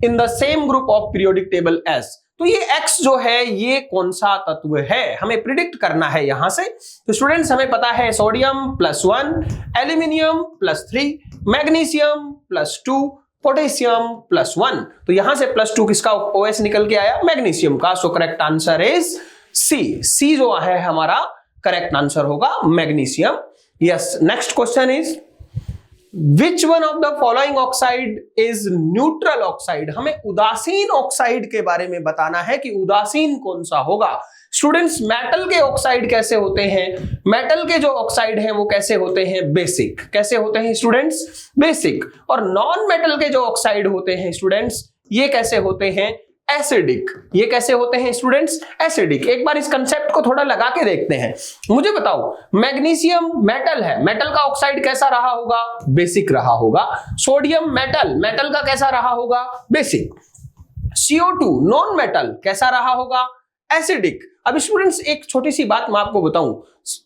in the same group of periodic table as। तो ये X जो है ये कौन सा तत्व है, हमें प्रिडिक्ट करना है यहां से। तो स्टूडेंट्स हमें पता है सोडियम +1, एल्यूमिनियम +3, मैग्नीशियम +2, पोटेशियम +1। तो यहां से +2 किसका OS निकल के आया, मैग्नीशियम का। So correct answer is C जो है हमारा करेक्ट आंसर होगा magnesium. Yes, next question is Which one of the following oxide is neutral oxide। हमें उदासीन ऑक्साइड के बारे में बताना है कि उदासीन कौन सा होगा। स्टूडेंट्स मेटल के ऑक्साइड कैसे होते हैं, मेटल के जो ऑक्साइड हैं वो कैसे होते हैं, बेसिक। कैसे होते हैं स्टूडेंट्स, बेसिक। और नॉन मेटल के जो ऑक्साइड होते हैं स्टूडेंट्स ये कैसे होते हैं, एसिडिक। ये कैसे होते हैं स्टूडेंट्स, एसिडिक। एक बार इस कंसेप्ट को थोड़ा लगा के देखते हैं। मुझे बताओ, मैग्नीशियम मेटल है, मेटल का ऑक्साइड कैसा रहा होगा, बेसिक रहा होगा। सोडियम मेटल का कैसा रहा होगा, बेसिक। CO2 नॉन मेटल कैसा रहा होगा, एसिडिक। अब स्टूडेंट्स एक छोटी सी बात मैं आपको बताऊं,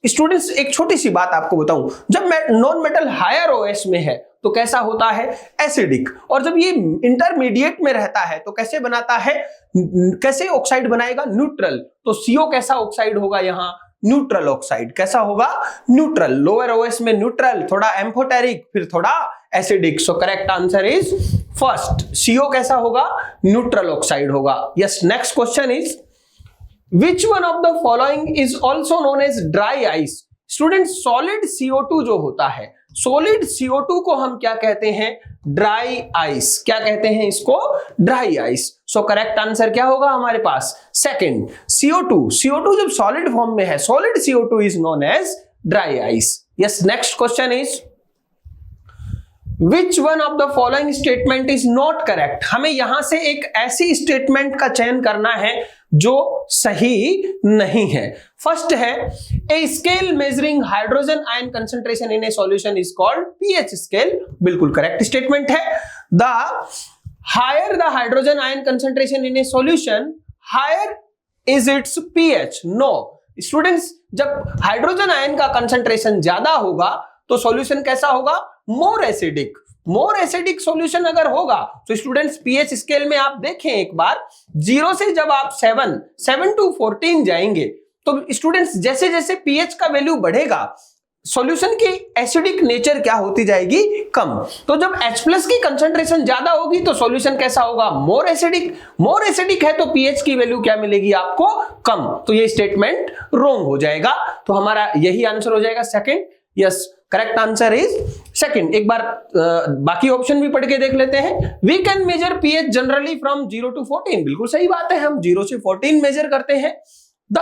स्टूडेंट्स एक छोटी सी बात आपको बताऊं, जब नॉन मेटल हायर OS में है तो कैसा होता है, एसिडिक। और जब ये इंटरमीडिएट में रहता है तो कैसे बनाता है, कैसे ऑक्साइड बनाएगा, न्यूट्रल। तो CO कैसा ऑक्साइड होगा यहां, न्यूट्रल ऑक्साइड। कैसा होगा, न्यूट्रल। लोअर OS में न्यूट्रल, थोड़ा एम्फोटेरिक, फिर थोड़ा acidic. So correct answer is first, CO कैसा होगा, न्यूट्रल ऑक्साइड होगा। Yes, next question is Which one of the following is also known as dry ice। Student solid CO2 जो होता है, सॉलिड CO2 को हम क्या कहते हैं, ड्राई आइस। क्या कहते हैं इसको, ड्राई आइस। सो करेक्ट आंसर क्या होगा हमारे पास, सेकंड, CO2 जब सॉलिड फॉर्म में है, solid CO2 is known as dry ice. Yes, next question is Which one of the following statement is not correct। हमें यहां से एक ऐसी स्टेटमेंट का चयन करना है जो सही नहीं है। फर्स्ट है, a scale measuring hydrogen ion concentration in a solution is called pH scale. बिल्कुल करेक्ट स्टेटमेंट है। The higher the hydrogen ion concentration in a solution higher is its pH। No students, जब hydrogen ion का concentration ज्यादा होगा तो solution कैसा होगा, more acidic solution अगर होगा। तो स्टूडेंट्स pH स्केल में आप देखें एक बार, 0 से जब आप 7 to 14 जाएंगे तो स्टूडेंट्स जैसे जैसे pH का वैल्यू बढ़ेगा सॉल्यूशन की एसिडिक नेचर क्या होती जाएगी, कम। तो जब H+ की कंसंट्रेशन ज्यादा होगी तो सॉल्यूशन कैसा होगा, मोर एसिडिक है तो pH की वैल्यू क्या मिलेगी आपको, कम। तो ये स्टेटमेंट रॉन्ग हो जाएगा। तो हमारा यही आंसर हो जाएगा second. Yes, correct answer is second. एक बार बाकी ऑप्शन भी पढ़ के देख लेते हैं। We can measure pH generally from 0 to 14। बिल्कुल सही बात है, हम 0 से 14 मेजर करते हैं। The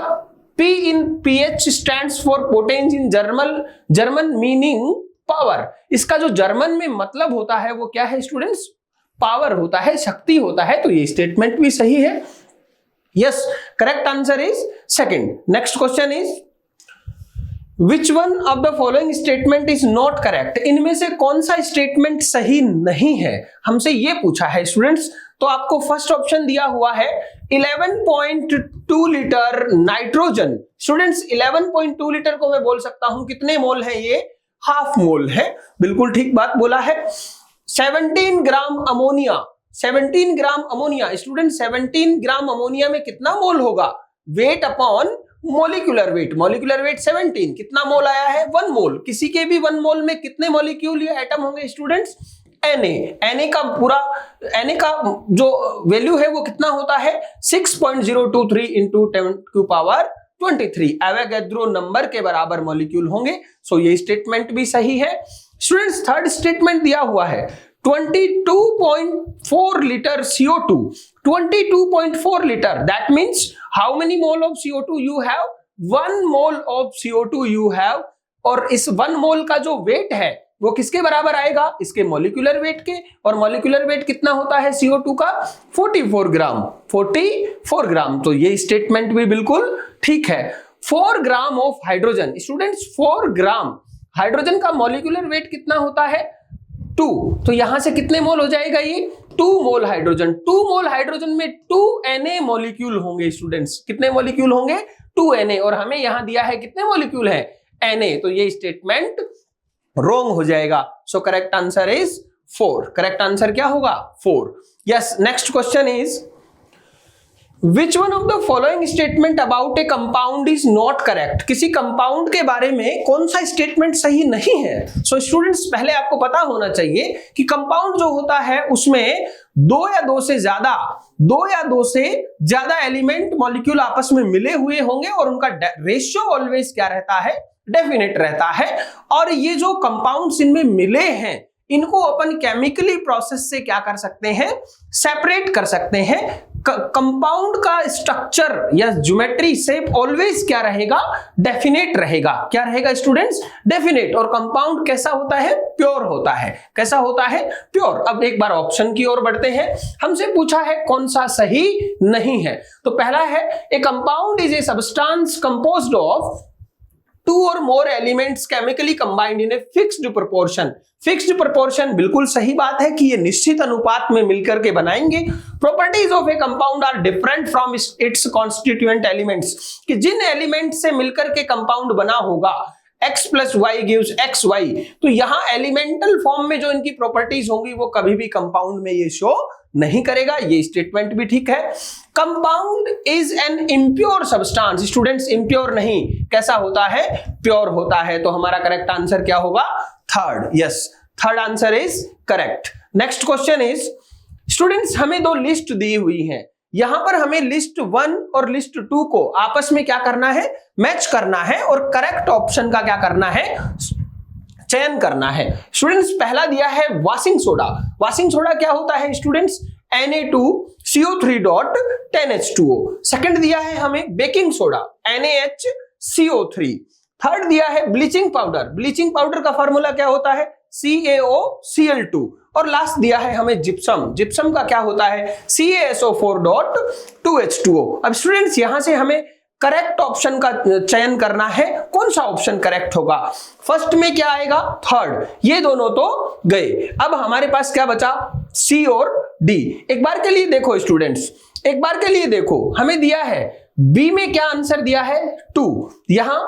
P in PH stands for potence in German meaning power। इसका जो जर्मन में मतलब होता है वो क्या है स्टूडेंट्स? पावर होता है, शक्ति होता है। तो ये स्टेटमेंट भी सही है। Yes, correct answer is second. Next question is which one of the following statement is not correct? इनमें से कौन सा स्टेटमेंट सही नहीं है, हमसे ये पूछा है स्टूडेंट्स। तो आपको फर्स्ट ऑप्शन दिया हुआ है 11.2 लीटर नाइट्रोजन। स्टूडेंट्स 11.2 लीटर को मैं बोल सकता हूं कितने मोल है? ये हाफ मोल है। बिल्कुल ठीक बात बोला है। 17 gram ammonia, 17 gram ammonia. Student 17 gram ammonia में कितना मोल होगा? Weight upon molecular weight, molecular weight 17, कितना मोल आया है? 1 मोल। किसी के भी 1 मोल में कितने मॉलिक्यूल या एटम होंगे स्टूडेंट्स? Na का पूरा Na का जो वैल्यू है वो कितना होता है? 6.023 इंटू 10⁻23 एवोगैड्रो नंबर के बराबर मॉलिक्यूल होंगे। सो ये स्टेटमेंट भी सही है। स्टूडेंट्स थर्ड स्टेटमेंट दिया हुआ है 22.4 litre CO2, 22.4 litre, that means how many mole of CO2 you have? 1 mole of CO2 you have. और इस 1 मोल का जो वेट है वो किसके बराबर आएगा? इसके मॉलिक्यूलर वेट के। और मॉलिक्यूलर वेट कितना होता है CO2 का? 44 ग्राम, 44 ग्राम। तो ये स्टेटमेंट भी बिल्कुल ठीक है। 4 gram of hydrogen. Students 4 gram hydrogen का मॉलिक्यूलर वेट कितना होता है? 2। तो यहां से कितने मोल हो जाएगा? ये 2 मोल हाइड्रोजन। 2 मोल हाइड्रोजन में 2 Na मॉलिक्यूल होंगे स्टूडेंट्स। कितने मॉलिक्यूल होंगे? 2 Na। और हमें यहां दिया है कितने मॉलिक्यूल है? Na। तो ये स्टेटमेंट रॉन्ग हो जाएगा। सो correct answer is 4। Correct answer क्या होगा? 4। Yes, next question is which one of the following statement about A compound is not correct? किसी कंपाउंड के बारे में कौन सा स्टेटमेंट सही नहीं है? सो स्टूडेंट्स पहले आपको पता होना चाहिए कि कंपाउंड जो होता है उसमें 2 या 2 से ज्यादा एलिमेंट मॉलिक्यूल आपस में मिले हुए होंगे और उनका रेशियो ऑलवेज क्या रहता है? डेफिनेट रहता है। और ये जो कंपाउंड्स इनमें मिले हैं इनको अपन केमिकली प्रोसेस से क्या कर सकते हैं? सेपरेट कर सकते हैं। कंपाउंड का स्ट्रक्चर या ज्योमेट्री शेप ऑलवेज क्या रहेगा? डेफिनेट रहेगा। क्या रहेगा स्टूडेंट्स? डेफिनेट। और कंपाउंड कैसा होता है? प्योर होता है। कैसा होता है? प्योर। अब एक बार ऑप्शन की ओर बढ़ते हैं। हमसे पूछा है कौन सा सही नहीं है। तो पहला है ए compound is a substance composed of 2 or more elements chemically combined in a fixed proportion। Fixed proportion बिल्कुल सही बात है कि ये निश्चित अनुपात में मिलकर के बनाएंगे। Properties of a compound are different from its constituent elements, कि जिन एलिमेंट से मिलकर के कंपाउंड बना होगा x + y gives xy, तो यहां एलिमेंटल फॉर्म में जो इनकी प्रॉपर्टीज होंगी वो कभी भी कंपाउंड में ये शो नहीं करेगा। ये स्टेटमेंट भी ठीक है। Compound is an impure substance. Students impure नहीं, कैसा होता है? प्योर होता है। तो हमारा करेक्ट आंसर क्या होगा? Third. Yes, third answer is correct. Next question is students हमें 2 लिस्ट दी हुई है। यहां पर हमें लिस्ट 1 और लिस्ट 2 को आपस में क्या करना है? मैच करना है और करेक्ट ऑप्शन का क्या करना है? चयन करना है। स्टूडेंट्स पहला दिया है वॉशिंग सोडा। वॉशिंग सोडा क्या होता है स्टूडेंट्स? Na2CO3.10H2O। सेकंड दिया है हमें बेकिंग सोडा, NaHCO3। थर्ड दिया है ब्लीचिंग पाउडर। ब्लीचिंग पाउडर का फार्मूला क्या होता है? CaOCl2। और लास्ट दिया है हमें जिप्सम। जिप्सम का क्या होता है? CaSO4.2H2O। अब स्टूडेंट्स यहां से हमें करेक्ट ऑप्शन का चयन करना है। कौन सा ऑप्शन करेक्ट होगा? फर्स्ट में क्या आएगा? थर्ड। ये दोनों तो गए। अब हमारे पास क्या बचा? सी और डी। एक बार के लिए देखो स्टूडेंट्स, एक बार के लिए देखो, हमें दिया है बी में क्या आंसर दिया है? 2, यहां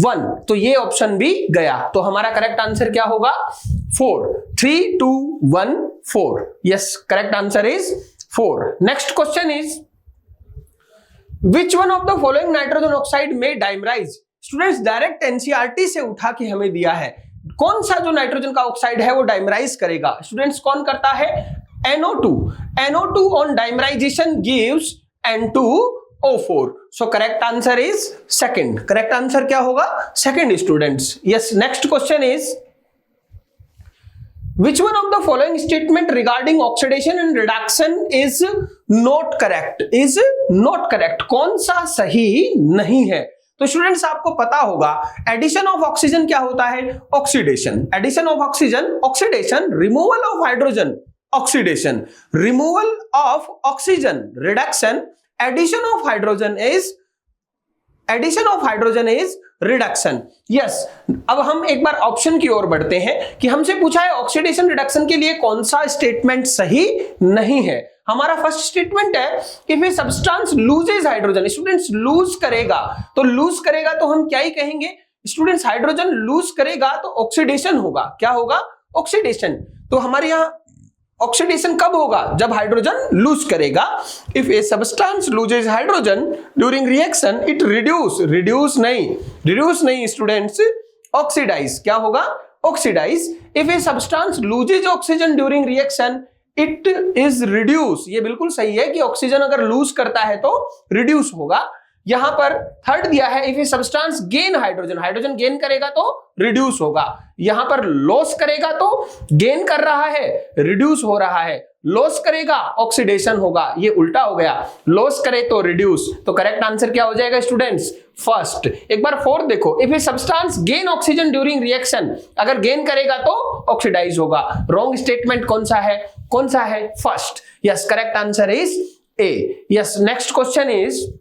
1, तो ये ऑप्शन भी गया। तो हमारा करेक्ट आंसर क्या होगा? 4। 3, 2, 1, 4। Yes, correct answer is 4। Next question is which one of the following nitrogen oxide में डाइमराइज? स्टूडेंट्स डायरेक्ट एनसीईआरटी से उठा के हमें दिया है। कौन सा जो नाइट्रोजन का ऑक्साइड है वो डाइमराइज करेगा? स्टूडेंट्स कौन करता है? NO2। NO2 on dimerisation gives N2O4। So correct answer is second. Correct answer क्या होगा? Second students. Yes, next question is which one of the following statement regarding oxidation and reduction is not correct? Is not correct। कौन सा सही नहीं है? तो students आपको पता होगा एडिशन ऑफ ऑक्सीजन क्या होता है, oxidation. Addition of oxygen oxidation, removal of hydrogen oxidation, removal of oxygen reduction, addition of hydrogen is reduction. Yes, अब हम एक बार ऑप्शन की ओर बढ़ते हैं कि हमसे पूछा है ऑक्सीडेशन रिडक्शन के लिए कौन सा स्टेटमेंट सही नहीं है। हमारा फर्स्ट स्टेटमेंट है if a substance loses hydrogen, students lose करेगा तो हम क्या ही कहेंगे स्टूडेंट्स, हाइड्रोजन लूज करेगा तो ऑक्सीडेशन होगा। क्या होगा, ऑक्सीडेशन। तो हमारे यहां ऑक्सीडेशन कब होगा, जब हाइड्रोजन लूज करेगा। If a substance loses hydrogen during reaction it reduce नहीं स्टूडेंट्स, ऑक्सीडाइज। क्या होगा, oxidise. If a substance loses oxygen during reaction it is reduce. ये बिल्कुल सही है कि ऑक्सीजन अगर लूज करता है तो रिड्यूस होगा। यहां पर थर्ड दिया है if a substance gain hydrogen gain करेगा तो रिड्यूस होगा। यहां पर लॉस करेगा तो गेन कर रहा है, रिड्यूस हो रहा है। लॉस करेगा ऑक्सीडेशन होगा, ये उल्टा हो गया। लॉस करे तो रिड्यूस। तो करेक्ट आंसर क्या हो जाएगा स्टूडेंट्स, फर्स्ट। एक बार फोर्थ देखो, if a substance gain oxygen during reaction, अगर गेन करेगा तो ऑक्सीडाइज होगा। रॉन्ग स्टेटमेंट कौन सा है, first. Yes, correct answer is a. Yes, next question is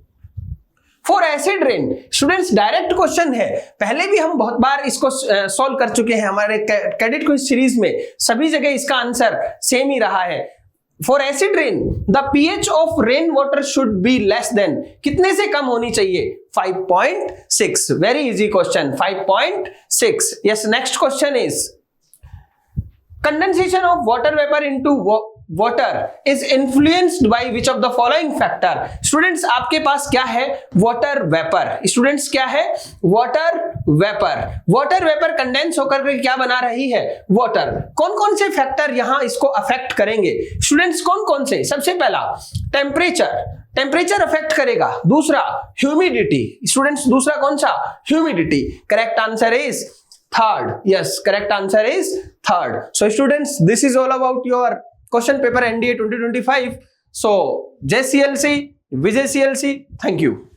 for acid rain. Students direct question है, पहले भी हम बहुत बार इसको सॉल्व कर चुके हैं हमारे कैडेट क्विज सीरीज में, सभी जगह इसका आंसर सेम ही रहा है। For acid rain the pH of rain water should be less than, कितने से कम होनी चाहिए, 5.6। Very easy question, 5.6। Yes, next question is condensation of water vapour into water is influenced by which of the following factor. Students आपके पास क्या है, water vapour. Students क्या है, water vapour condense होकर के क्या बना रही है, वाटर। कौन कौन से फैक्टर यहां इसको अफेक्ट करेंगे स्टूडेंट्स, कौन कौन से। सबसे पहला टेम्परेचर अफेक्ट करेगा। दूसरा ह्यूमिडिटी, स्टूडेंट्स दूसरा कौन सा, humidity. Correct answer is third. Yes, correct answer is third. So students this is all about your question paper NDA 2025. So, Jay CLC, Vijay CLC, thank you.